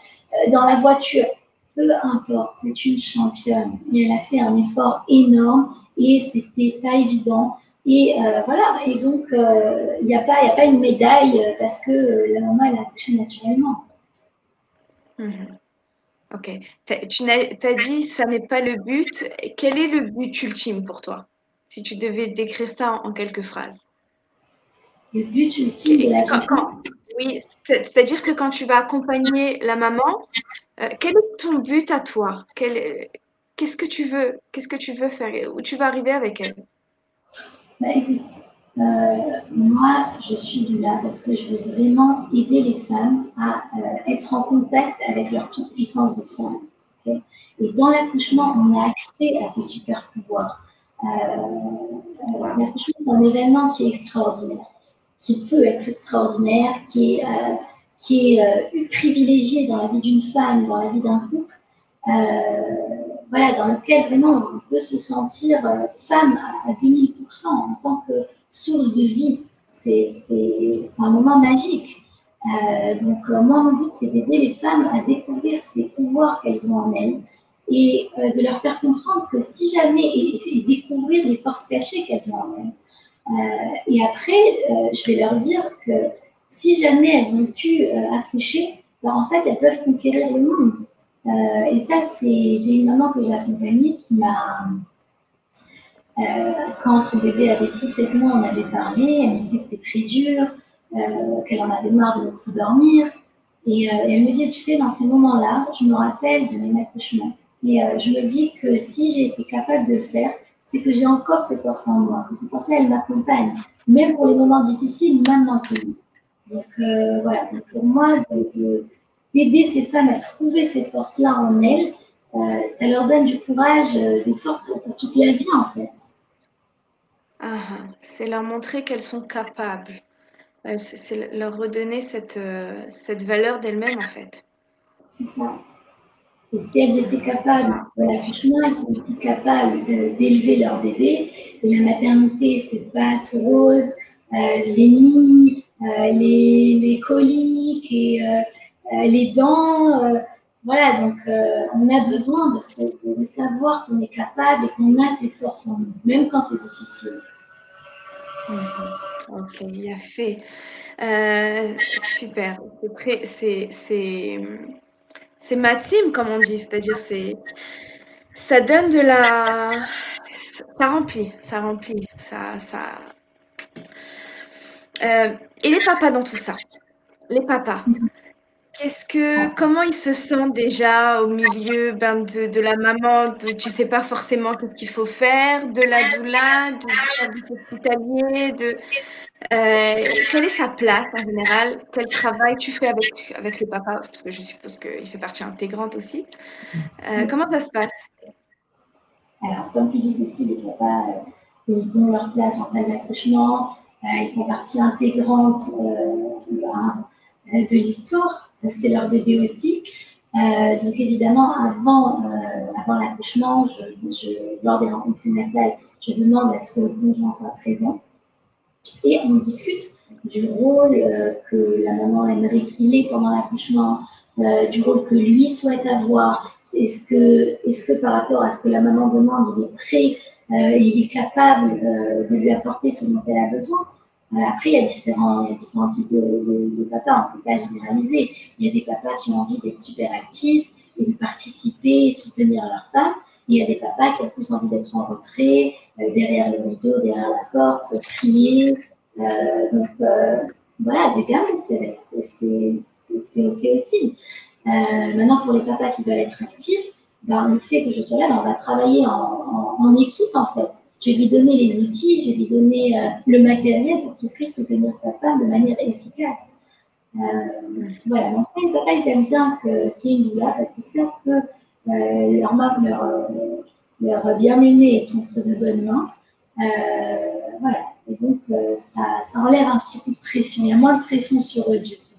B: dans la voiture, peu importe, c'est une championne. Et elle a fait un effort énorme et c'était pas évident. Et voilà, et donc il n'y a pas une médaille parce que la maman, elle a accouché naturellement.
A: Ok. Tu as dit ça n'est pas le but. Quel est le but ultime pour toi? Si tu devais décrire ça en quelques phrases.
B: Le but ultime de l'accouchement.
A: Oui, c'est-à-dire que quand tu vas accompagner la maman, quel est ton but à toi? Qu'est-ce que tu veux faire? Où tu vas arriver avec elle?
B: Écoute, moi, je suis doula parce que je veux vraiment aider les femmes à être en contact avec leur toute puissance de femme. Okay? Et dans l'accouchement, on a accès à ces super pouvoirs. L'accouchement, c'est un événement qui est extraordinaire, qui peut être extraordinaire, qui est privilégié dans la vie d'une femme, dans la vie d'un couple. voilà, dans lequel vraiment on peut se sentir femme à 2000% en tant que source de vie. C'est un moment magique. Donc, moi, mon but, c'est d'aider les femmes à découvrir ces pouvoirs qu'elles ont en elles et de leur faire comprendre que si jamais, et découvrir les forces cachées qu'elles ont en elles. Et après, je vais leur dire que si jamais elles ont pu accoucher, ben, en fait, elles peuvent conquérir le monde. Et ça, j'ai une maman que j'ai accompagnée qui m'a, quand son bébé avait 6-7 mois, on avait parlé, elle me disait que c'était très dur, qu'elle en avait marre de beaucoup dormir. Et elle me dit, tu sais, dans ces moments-là, je me rappelle de mon accouchement. Et je me dis que si j'ai été capable de le faire, c'est que j'ai encore cette force en moi. Et cette force-là, elle m'accompagne, même pour les moments difficiles, même maintenant. Donc voilà, donc pour moi, d'aider ces femmes à trouver ces forces-là en elles, ça leur donne du courage, des forces pour toute la vie, en fait.
A: C'est leur montrer qu'elles sont capables. C'est leur redonner cette valeur d'elles-mêmes, en fait.
B: C'est ça. Et si elles étaient capables de l'accouchement, elles sont aussi capables d'élever leur bébé. Et la maternité, c'est pas tout rose, les nuits, les coliques et les dents. Voilà, donc on a besoin de savoir qu'on est capable et qu'on a ces forces en nous, même quand c'est difficile.
A: Ok, bien fait. Super. C'est ma team, comme on dit, c'est-à-dire ça donne de la, ça remplit. Et les papas dans tout ça, les papas. Comment ils se sentent déjà au milieu de la maman, tu sais pas forcément ce qu'il faut faire, de la doula, du service hospitalier, quelle est sa place en général? Quel travail tu fais avec le papa? Parce que je suppose qu'il fait partie intégrante aussi. Comment ça se passe?
B: Alors, comme tu dis, Cécile, les papas, ils ont leur place en salle d'accouchement, ils font partie intégrante de l'histoire, c'est leur bébé aussi. Donc évidemment, avant l'accouchement, lors des rencontres prénatales, je demande à ce que le conjoint soit présent et on discute du rôle que la maman aimerait qu'il ait pendant l'accouchement, du rôle que lui souhaite avoir. Est-ce que par rapport à ce que la maman demande, il est prêt, il est capable de lui apporter ce dont elle a besoin? Après, il y a différents types de papas, on ne peut pas généraliser. Il y a des papas qui ont envie d'être super actifs et de participer et soutenir leur femme. Il y a des papas qui ont plus envie d'être en retrait, derrière le rideau, derrière la porte, prier. Donc, voilà, c'est OK aussi. Maintenant, pour les papas qui veulent être actifs, ben, le fait que je sois là, ben, on va travailler en équipe, en fait. Je vais lui donner les outils, je vais lui donner le matériel pour qu'il puisse soutenir sa femme de manière efficace. Voilà, donc les papas, ils aiment bien qu'il y ait une doula parce qu'ils savent que leur bien-aimé est entre de bonnes mains. Voilà, et donc ça enlève un petit coup de pression. Il y a moins de pression sur eux, du coup.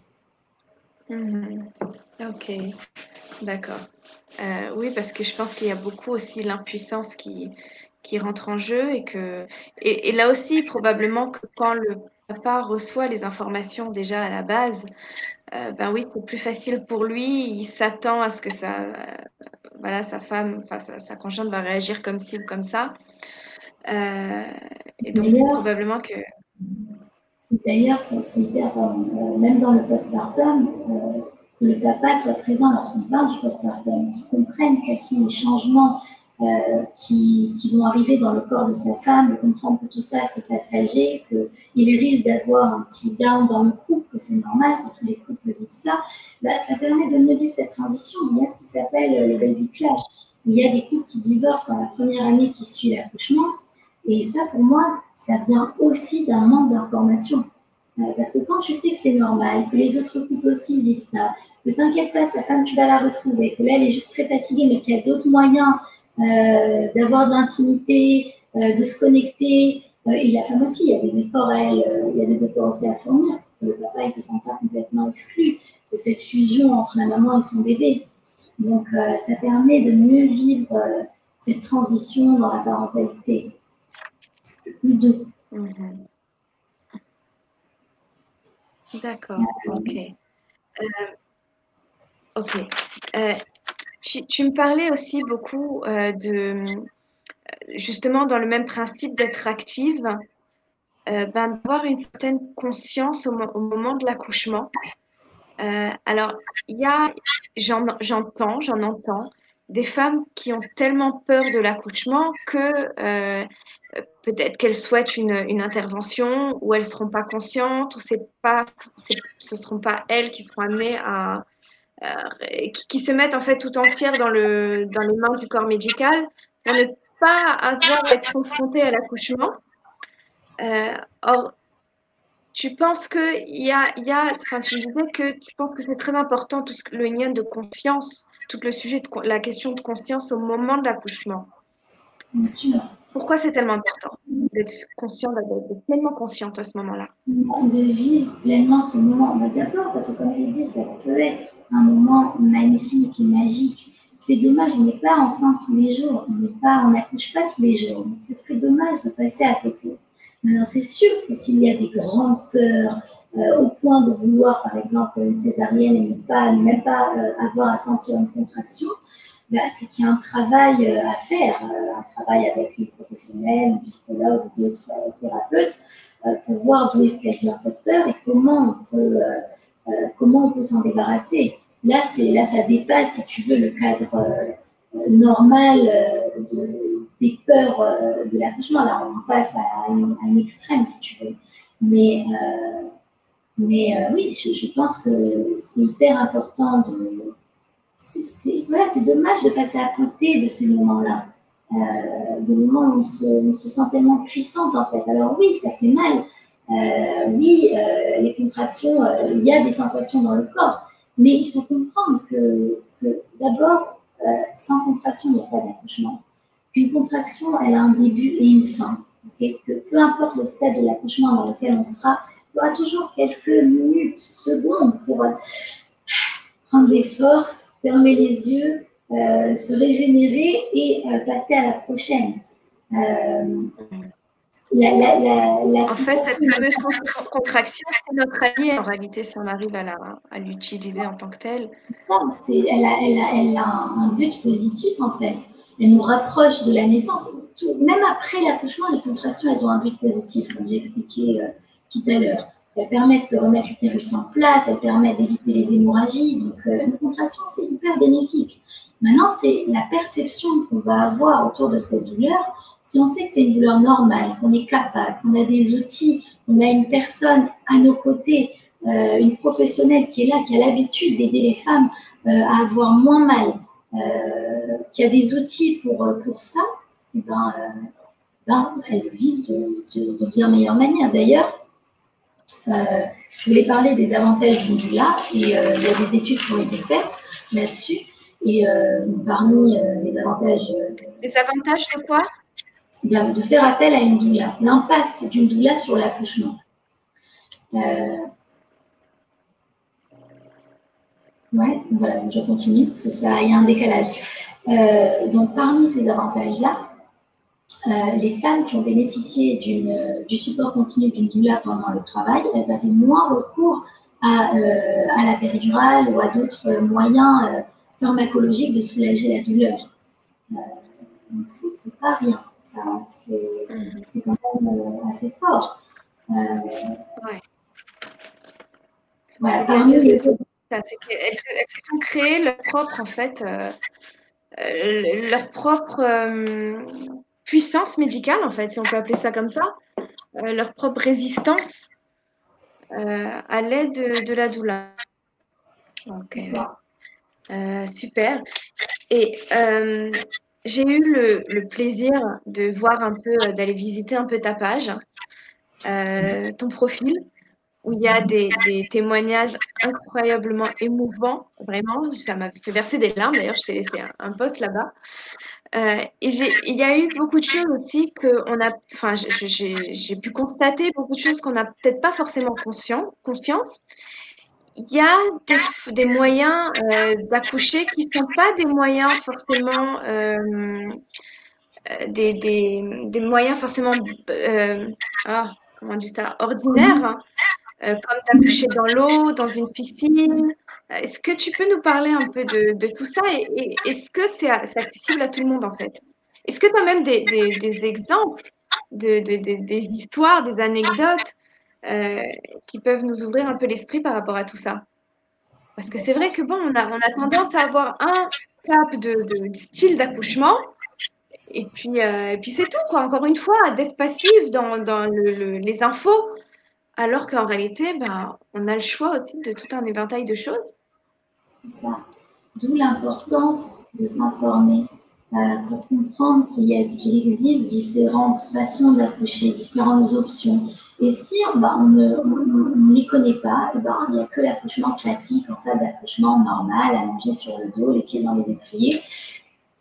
A: Ok, d'accord. Oui, parce que je pense qu'il y a beaucoup aussi l'impuissance qui rentre en jeu et là aussi, probablement que quand le papa reçoit les informations déjà à la base, ben oui, c'est plus facile pour lui. Il s'attend à ce que voilà, sa femme, enfin sa conjointe va réagir comme ci ou comme ça. Et donc, probablement que...
B: D'ailleurs, c'est hyper, même dans le postpartum, que le papa soit présent lorsqu'on parle du postpartum, qu'il comprenne quels sont les changements qui vont arriver dans le corps de sa femme, de comprendre que tout ça c'est passager, qu'il risque d'avoir un petit down dans le couple, que c'est normal, que tous les couples vivent ça. Bah, ça permet de mieux vivre cette transition. Il y a ce qui s'appelle le baby clash. Il y a des couples qui divorcent dans la première année qui suit l'accouchement. Et ça, pour moi, ça vient aussi d'un manque d'information. Parce que quand tu sais que c'est normal, que les autres couples aussi vivent ça, que t'inquiète pas, ta femme, tu vas la retrouver, que là, elle est juste très fatiguée, mais qu'il y a d'autres moyens d'avoir de l'intimité, de se connecter. Et la femme aussi, il y a des efforts à elle, il y a des efforts aussi à fournir. Le papa, il ne se sent pas complètement exclu de cette fusion entre la maman et son bébé. Donc, ça permet de mieux vivre cette transition dans la parentalité. C'est plus doux.
A: D'accord, ok. Ok. Tu me parlais aussi beaucoup justement, dans le même principe d'être active, d'avoir une certaine conscience au moment de l'accouchement. Alors, j'en entends des femmes qui ont tellement peur de l'accouchement que peut-être qu'elles souhaitent une intervention ou elles ne seront pas conscientes ou ce ne seront pas elles qui seront amenées qui se mettent en fait tout entières dans les mains du corps médical pour ne pas avoir à être confrontées à l'accouchement. Or, tu penses enfin, tu disais que tu penses que c'est très important le lien de conscience, tout le sujet de la question de conscience au moment de l'accouchement.
B: Bien sûr.
A: Pourquoi c'est tellement important d'être consciente, d'être pleinement consciente à ce moment-là?
B: De vivre pleinement ce moment. D'abord, parce que comme je dis, ça peut être un moment magnifique et magique. C'est dommage, on n'est pas enceinte tous les jours, on n'accouche pas tous les jours. Ce serait dommage de passer à côté. Maintenant, c'est sûr que s'il y a des grandes peurs, au point de vouloir, par exemple, une césarienne et ne même pas avoir à sentir une contraction, c'est qu'il y a un travail à faire, un travail avec une professionnelle, un psychologue ou d'autres thérapeutes, pour voir d'où est-ce qu'elle vient cette peur et comment on peut s'en débarrasser. Là, ça dépasse, si tu veux, le cadre normal des peurs de l'accouchement. Là, on passe à un extrême, si tu veux. Mais oui, je pense que c'est hyper important de... C'est dommage de passer à côté de ces moments-là. Des moments où on se sent tellement puissante, en fait. Alors oui, ça fait mal. Oui, les contractions, il y a des sensations dans le corps. Mais il faut comprendre que d'abord, sans contraction, il n'y a pas d'accouchement. Qu'une contraction, elle a un début et une fin. Okay, que peu importe le stade de l'accouchement dans lequel on sera, il y aura toujours quelques minutes, secondes pour prendre des forces, fermer les yeux, se régénérer et passer à la prochaine.
A: En fait, cette fameuse contraction, c'est notre allié en réalité, si on arrive à l'utiliser en tant que telle.
B: Elle a un but positif en fait. Elle nous rapproche de la naissance. Même après l'accouchement, les contractions, elles ont un but positif, comme j'ai expliqué tout à l'heure. Elles permettent de remettre l'utérus en place, elles permettent d'éviter les hémorragies. Donc, une contraction, c'est hyper bénéfique. Maintenant, c'est la perception qu'on va avoir autour de cette douleur. Si on sait que c'est une douleur normale, qu'on est capable, qu'on a des outils, qu'on a une personne à nos côtés, une professionnelle qui est là, qui a l'habitude d'aider les femmes à avoir moins mal, qui a des outils pour ça, et elles vivent de bien meilleure manière. D'ailleurs, je voulais parler des avantages du doula, et il y a des études qui ont été faites là-dessus. Et parmi les avantages...
A: Les avantages de quoi?
B: De faire appel à une doula. L'impact d'une doula sur l'accouchement. Ouais, voilà, je continue parce que il y a un décalage. Donc, parmi ces avantages-là, les femmes qui ont bénéficié du support continu d'une doula pendant le travail, elles avaient moins recours à la péridurale ou à d'autres moyens pharmacologiques de soulager la douleur. Donc, c'est pas rien. C'est quand même assez fort.
A: Ouais.
B: Voilà,
A: elles se sont créées leur propre, en fait, leur propre puissance médicale, en fait, si on peut appeler ça comme ça, leur propre résistance à l'aide de la doula. Ok. Super. Et j'ai eu le plaisir de voir d'aller visiter un peu ta page, ton profil, où il y a des témoignages incroyablement émouvants, vraiment. Ça m'a fait verser des larmes. D'ailleurs, je t'ai laissé un post là-bas. Et il y a eu beaucoup de choses aussi j'ai pu constater beaucoup de choses qu'on n'a peut-être pas forcément conscience. il y a des moyens d'accoucher qui ne sont pas des moyens forcément des moyens forcément comment on dit ça, ordinaires, hein, comme d'accoucher dans l'eau, dans une piscine. Est-ce que tu peux nous parler un peu de tout ça et est-ce que c'est accessible à tout le monde en fait? Est-ce que tu as même des exemples, des histoires, des anecdotes qui peuvent nous ouvrir un peu l'esprit par rapport à tout ça? Parce que c'est vrai que bon, on a tendance à avoir un cap de style d'accouchement et puis c'est tout, quoi. Encore une fois, d'être passif dans les infos, alors qu'en réalité, ben, on a le choix aussi de tout un éventail de choses.
B: C'est ça. D'où l'importance de s'informer pour comprendre qu'il existe différentes façons d'accoucher, différentes options. Et si on ne les connaît pas, il n'y a que l'accouchement classique, en salle d'accouchement normal, allongé sur le dos, les pieds dans les étriers.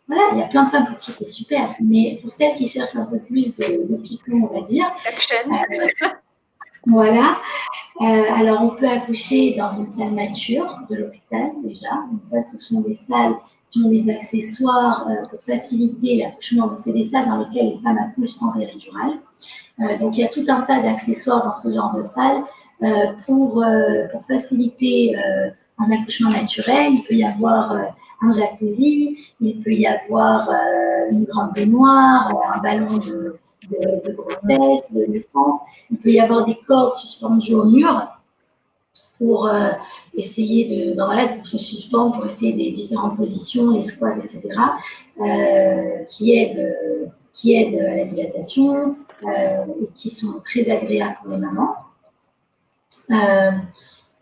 B: Voilà, il y a plein de femmes pour qui c'est super, mais pour celles qui cherchent un peu plus de piquant, on va dire, voilà. Alors, on peut accoucher dans une salle nature de l'hôpital déjà. Donc ça, ce sont des salles qui ont des accessoires pour faciliter l'accouchement. Donc, c'est des salles dans lesquelles les femmes accouchent sans péridurale. Donc, il y a tout un tas d'accessoires dans ce genre de salle pour faciliter un accouchement naturel. Il peut y avoir un jacuzzi, il peut y avoir une grande baignoire, un ballon de grossesse, de naissance. Il peut y avoir des cordes suspendues au mur pour essayer pour se suspendre, pour essayer des différentes positions, les squats, etc., qui aident à la dilatation et qui sont très agréables pour les mamans.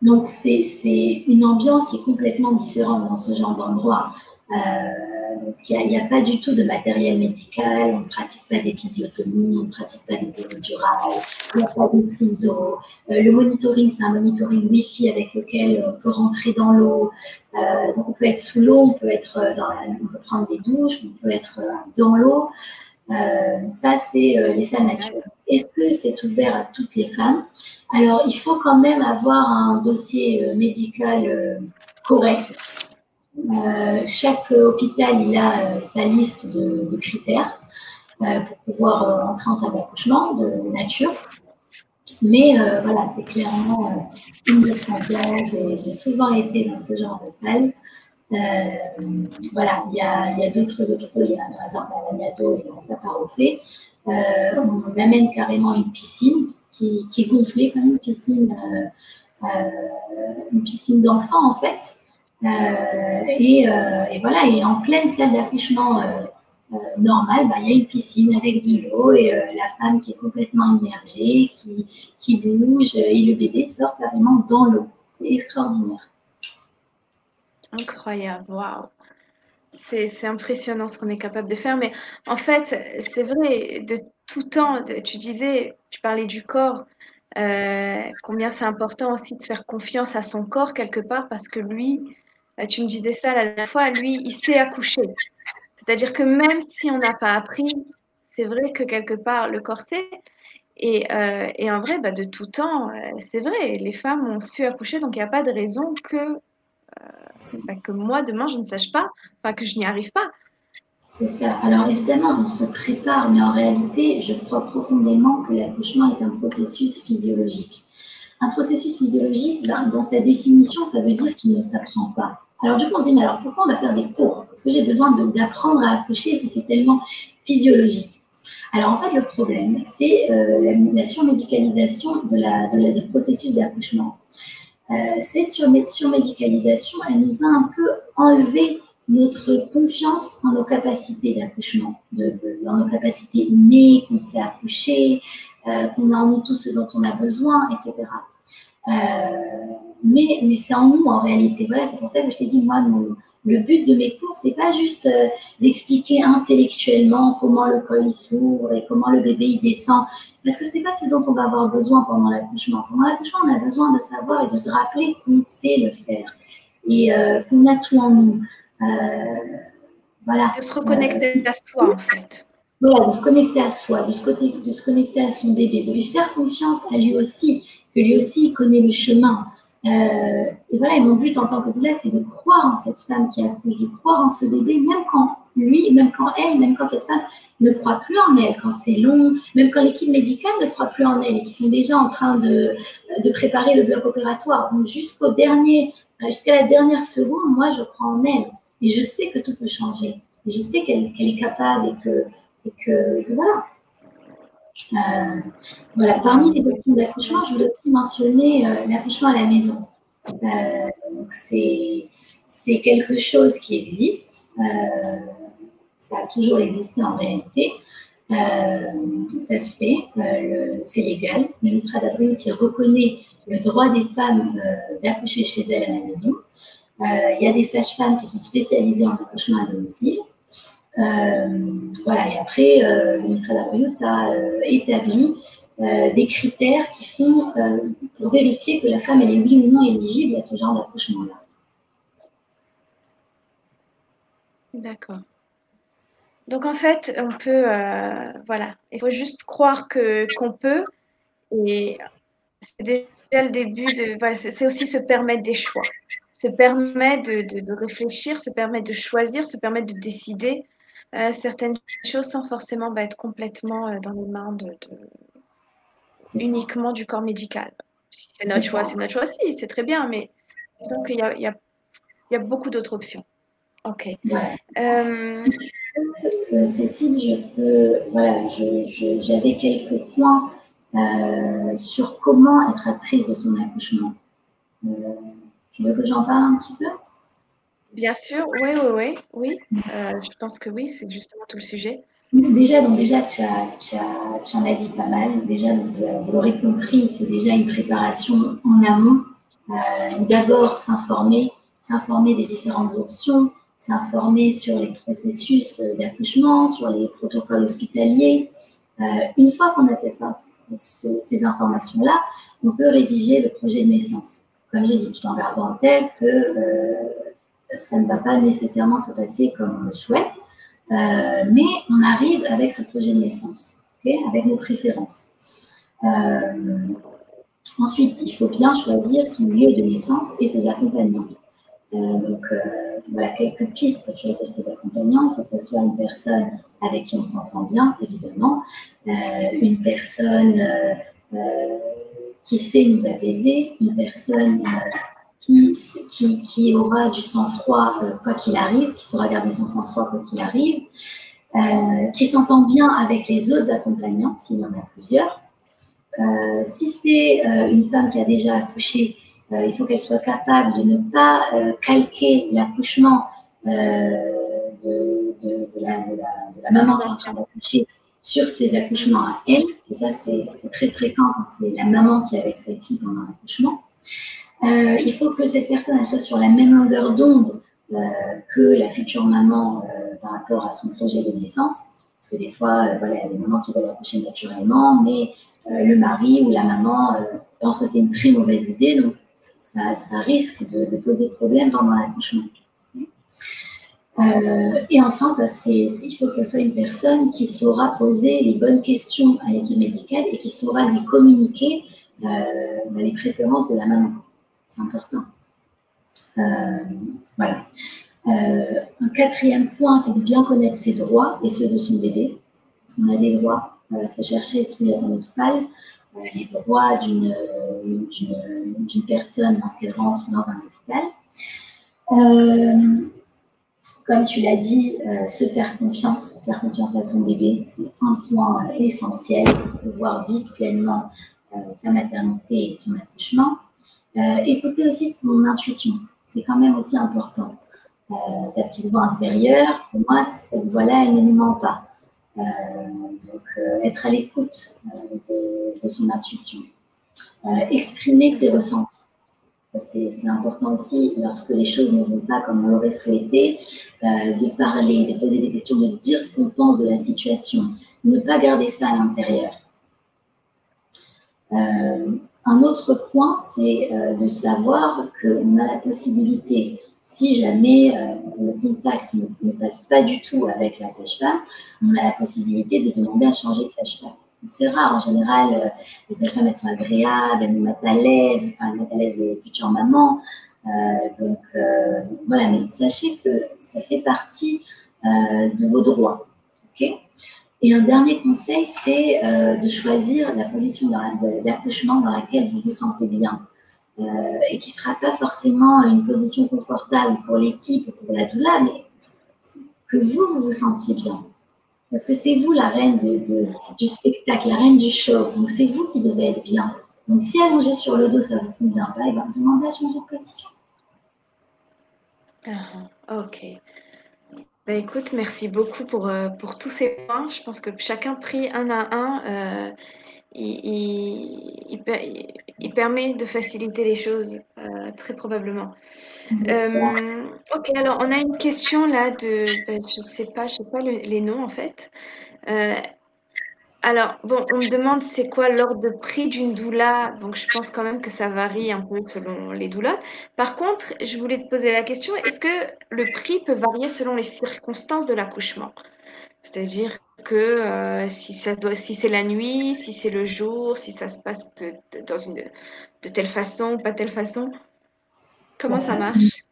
B: Donc, c'est une ambiance qui est complètement différente dans ce genre d'endroit. Il n'y a pas du tout de matériel médical, on ne pratique pas d'épisiotomie, on ne pratique pas de péridurale, il n'y a pas de ciseaux. Le monitoring, c'est un monitoring Wi-Fi avec lequel on peut rentrer dans l'eau. Donc, on peut être sous l'eau, on peut prendre des douches, on peut être dans l'eau. Ça, c'est les salles naturelles. Est-ce que c'est ouvert à toutes les femmes? Alors, il faut quand même avoir un dossier médical correct. Chaque hôpital, il a sa liste de critères pour pouvoir entrer en salle d'accouchement de nature. Mais voilà, c'est clairement une de place. J'ai souvent été dans ce genre de salle. Voilà, il y a d'autres hôpitaux, il y a par exemple à Lagnato et à Saint-Parofé. On amène carrément une piscine qui est gonflée comme une piscine d'enfants en fait. Et voilà, et en pleine salle d'accouchement normale, il y a une piscine avec de l'eau et la femme qui est complètement immergée, qui bouge et le bébé sort carrément dans l'eau. C'est extraordinaire.
A: Incroyable, waouh! C'est impressionnant ce qu'on est capable de faire, mais en fait, c'est vrai, de tout temps, tu parlais du corps, combien c'est important aussi de faire confiance à son corps quelque part, parce que lui, tu me disais ça la dernière fois, lui, il sait accoucher. C'est-à-dire que même si on n'a pas appris, c'est vrai que quelque part, le corps sait. Et en vrai, de tout temps, c'est vrai, les femmes ont su accoucher, donc il n'y a pas de raison que moi, demain, je ne sache pas, que je n'y arrive pas.
B: C'est ça. Alors évidemment, on se prépare, mais en réalité, je crois profondément que l'accouchement est un processus physiologique. Un processus physiologique, dans sa définition, ça veut dire qu'il ne s'apprend pas. Alors du coup, on se dit, mais alors pourquoi on va faire des cours? Est-ce que j'ai besoin d'apprendre à accoucher si c'est tellement physiologique? Alors en fait, le problème, c'est la surmédicalisation du processus d'accouchement. Cette surmédicalisation, elle nous a un peu enlevé notre confiance en nos capacités d'accouchement, dans nos capacités innées, qu'on sait accoucher, qu'on a en nous tout ce dont on a besoin, etc. Mais c'est en nous en réalité. Voilà, c'est pour ça que je t'ai dit, moi, le but de mes cours, c'est pas juste d'expliquer intellectuellement comment le col il s'ouvre et comment le bébé il descend, parce que c'est pas ce dont on va avoir besoin pendant l'accouchement. Pendant l'accouchement, on a besoin de savoir et de se rappeler qu'on sait le faire et qu'on a tout en nous. Voilà.
A: De se reconnecter à soi, en fait.
B: Voilà, de se connecter à soi, de se connecter à son bébé, de lui faire confiance à lui aussi, que lui aussi il connaît le chemin. Et voilà, et mon but en tant que doula, c'est de croire en cette femme qui accouche, de croire en ce bébé, même quand lui, même quand elle, même quand cette femme ne croit plus en elle, quand c'est long, même quand l'équipe médicale ne croit plus en elle et qui sont déjà en train de préparer le bloc opératoire. Donc jusqu'à la dernière seconde, moi, je crois en elle. Et je sais que tout peut changer. Et je sais qu'elle est capable et que voilà. Voilà. Parmi les options d'accouchement, je voulais aussi mentionner l'accouchement à la maison. Donc c'est quelque chose qui existe. Ça a toujours existé en réalité. Ça se fait, c'est légal. Le ministère d'Abril qui reconnaît le droit des femmes d'accoucher chez elles à la maison. Il y a des sages-femmes qui sont spécialisées en accouchement à domicile. Voilà, et après, le ministère d'Abril a établi des critères qui font pour vérifier que la femme elle est oui ou non éligible à ce genre d'accouchement-là.
A: D'accord. Donc en fait, on peut, voilà, il faut juste croire qu'on peut, et c'est déjà le début de, voilà, c'est aussi se permettre des choix, se permettre de réfléchir, se permettre de choisir, se permettre de décider certaines choses sans forcément être complètement dans les mains uniquement du corps médical. Si c'est notre choix, c'est notre choix aussi, c'est très bien, mais disons qu'il y a beaucoup d'autres options. Ok.
B: Ouais. Cécile, voilà, j'avais quelques points sur comment être actrice de son accouchement. Tu veux que j'en parle un petit peu?
A: Bien sûr, oui. Je pense que oui, c'est justement tout le sujet.
B: Déjà, tu en as dit pas mal. Déjà, vous l'aurez compris, c'est déjà une préparation en amont. D'abord, s'informer des différentes options, s'informer sur les processus d'accouchement, sur les protocoles hospitaliers. Une fois qu'on a ces informations-là, on peut rédiger le projet de naissance. Comme j'ai dit, tout en gardant en tête que ça ne va pas nécessairement se passer comme on le souhaite, mais on arrive avec ce projet de naissance, okay, avec nos préférences. Ensuite, il faut bien choisir son lieu de naissance et ses accompagnants. Voilà quelques pistes pour choisir ses accompagnants, que ce soit une personne avec qui on s'entend bien, évidemment, une personne qui sait nous apaiser, une personne qui aura du sang-froid quoi qu'il arrive, qui saura garder son sang-froid quoi qu'il arrive, qui s'entend bien avec les autres accompagnants, s'il y en a plusieurs. Si c'est une femme qui a déjà accouché, il faut qu'elle soit capable de ne pas calquer l'accouchement de la maman qui est en train d'accoucher sur ses accouchements à elle. Et ça, c'est très fréquent quand c'est la maman qui est avec sa fille pendant l'accouchement. Il faut que cette personne soit sur la même longueur d'onde que la future maman par rapport à son projet de naissance. Parce que des fois, voilà, il y a des mamans qui veulent accoucher naturellement, mais le mari ou la maman pense que c'est une très mauvaise idée, donc ça risque de poser problème pendant l'accouchement. Et enfin, il faut que ce soit une personne qui saura poser les bonnes questions à l'équipe médicale et qui saura lui communiquer les préférences de la maman. C'est important. Voilà. Un quatrième point, c'est de bien connaître ses droits et ceux de son bébé. Parce qu'on a des droits. Il faut chercher sur notre page les droits d'une personne lorsqu'elle rentre dans un hôpital. Comme tu l'as dit, se faire confiance à son bébé, c'est un point essentiel pour pouvoir vivre pleinement sa maternité et son accouchement. Écouter aussi son intuition, c'est quand même aussi important. Sa petite voix intérieure, pour moi, cette voix-là, elle ne nous ment pas. Donc, être à l'écoute de son intuition. Exprimer ses ressentis. Ça, c'est important aussi, lorsque les choses ne vont pas comme on l'aurait souhaité, de parler, de poser des questions, de dire ce qu'on pense de la situation. Ne pas garder ça à l'intérieur. Un autre point, c'est de savoir qu'on a la possibilité, si jamais le contact ne passe pas du tout avec la sage-femme, on a la possibilité de demander à changer de sage-femme. c'est rare. En général, les sages-femmes, elles sont agréables, elles nous mettent à l'aise, enfin, elles mettent à l'aise les futures mamans. Donc, voilà, mais sachez que ça fait partie de vos droits. OK? Et un dernier conseil, c'est de choisir la position d'accouchement dans laquelle vous vous sentez bien. Et qui ne sera pas forcément une position confortable pour l'équipe ou pour la doula, mais que vous vous sentiez bien. Parce que c'est vous la reine du spectacle, la reine du show. Donc, c'est vous qui devez être bien. Donc, si allonger sur le dos, ça ne vous convient pas, il va me demander à changer de position.
A: Ok. Ben, écoute, merci beaucoup pour tous ces points. Je pense que chacun pris un à un, il permet de faciliter les choses, très probablement. Ok, alors on a une question là je ne sais pas les noms en fait. Alors, bon, on me demande c'est quoi l'ordre de prix d'une doula, donc je pense quand même que ça varie un peu selon les doulas. Par contre, je voulais te poser la question, est-ce que le prix peut varier selon les circonstances de l'accouchement? C'est-à-dire que si c'est la nuit, si c'est le jour, si ça se passe de telle façon, pas telle façon, comment ça marche?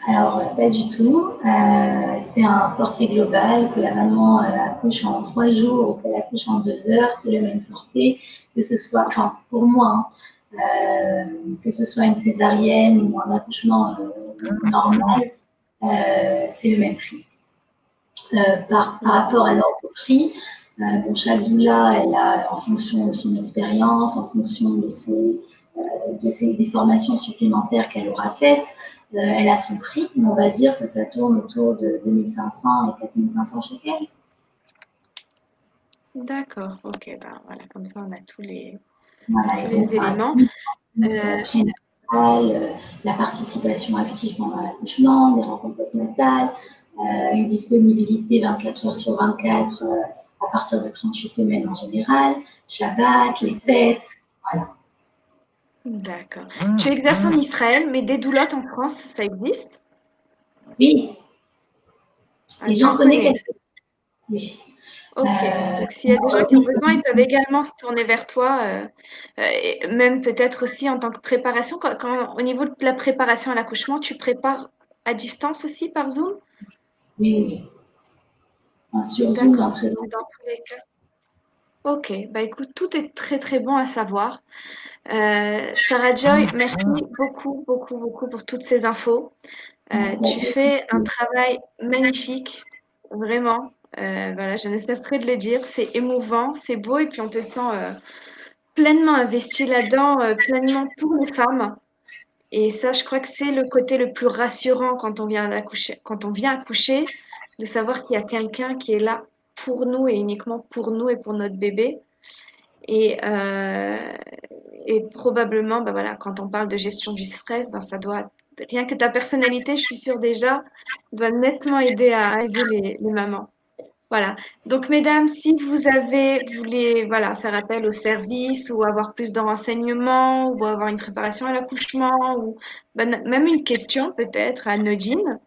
B: Alors, pas du tout. C'est un forfait global que la maman accouche en 3 jours ou qu'elle accouche en 2 heures. C'est le même forfait, que ce soit, enfin, pour moi, que ce soit une césarienne ou un accouchement normal, c'est le même prix. Par rapport à l'ordre prix, bon, chaque doula, elle a, en fonction de son expérience, en fonction des formations supplémentaires qu'elle aura faites, elle a son prix, mais on va dire que ça tourne autour de 2500 et 4500 chez elle.
A: D'accord, ok, bah voilà, comme ça on a tous les
B: éléments. La participation active pendant l'accouchement, les rencontres postnatales, une disponibilité 24 heures sur 24 à partir de 38 semaines en général, Shabbat, les fêtes, voilà.
A: D'accord. Tu exerces en Israël, mais des doulottes en France, ça existe?
B: Oui. Et j'en connais quelques. Oui.
A: Ok, donc s'il y a des gens qui ont besoin, ils peuvent également se tourner vers toi, et même peut-être aussi en tant que préparation. Au niveau de la préparation à l'accouchement, tu prépares à distance aussi par Zoom?
B: Oui. Sur Zoom, en présent.
A: Dans tous les cas. Ok, bah écoute, tout est très très bon à savoir. Sarah Joy, merci beaucoup, beaucoup, beaucoup pour toutes ces infos. Tu fais un travail magnifique, vraiment. Voilà, je ne cesserai de le dire. C'est émouvant, c'est beau, et puis on te sent pleinement investi là-dedans, pleinement pour les femmes. Et ça, je crois que c'est le côté le plus rassurant quand on vient accoucher, de savoir qu'il y a quelqu'un qui est là pour nous et uniquement pour nous et pour notre bébé. Et probablement, ben voilà, quand on parle de gestion du stress, ben ça doit, rien que ta personnalité, je suis sûre déjà, doit nettement aider à aider les mamans. Voilà. Donc, mesdames, si vous voulez, voilà, faire appel au service ou avoir plus de renseignements ou avoir une préparation à l'accouchement ou même une question peut-être à Nodine,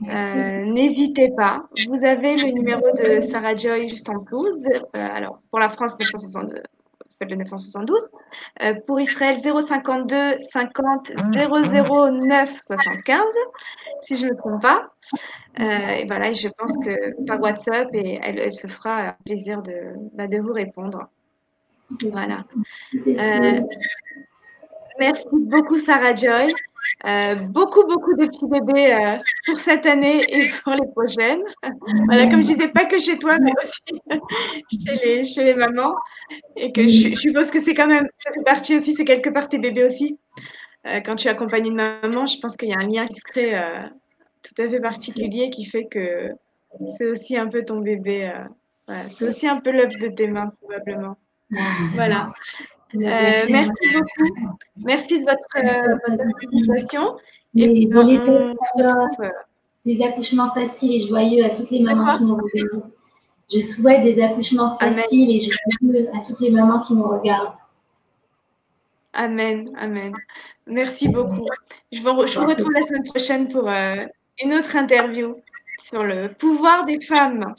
A: n'hésitez pas. Vous avez le numéro de Sarah Joy juste en dessous. Alors, pour la France, 962, le 972. Pour Israël, 052 50 00 9 75, si je ne me trompe pas. Et voilà, je pense que par WhatsApp, et elle se fera un plaisir de vous répondre. Voilà. Merci beaucoup, Sarah Joy. Beaucoup, beaucoup de petits bébés pour cette année et pour les prochaines. Voilà, comme je disais, pas que chez toi, mais aussi chez les mamans. Et que je suppose que c'est quand même, ça fait partie aussi, c'est quelque part tes bébés aussi. Quand tu accompagnes une maman, je pense qu'il y a un lien qui se crée tout à fait particulier qui fait que c'est aussi un peu ton bébé. Voilà. C'est aussi un peu l'œuvre de tes mains, probablement. Voilà. Merci beaucoup. Merci de votre participation. Et puis, on se retrouve.
B: Des accouchements faciles et joyeux à toutes les mamans qui nous regardent. Je souhaite des accouchements faciles et joyeux à toutes les mamans qui nous regardent.
A: Amen, amen. Merci beaucoup. Je vous retrouve la semaine prochaine pour une autre interview sur le pouvoir des femmes.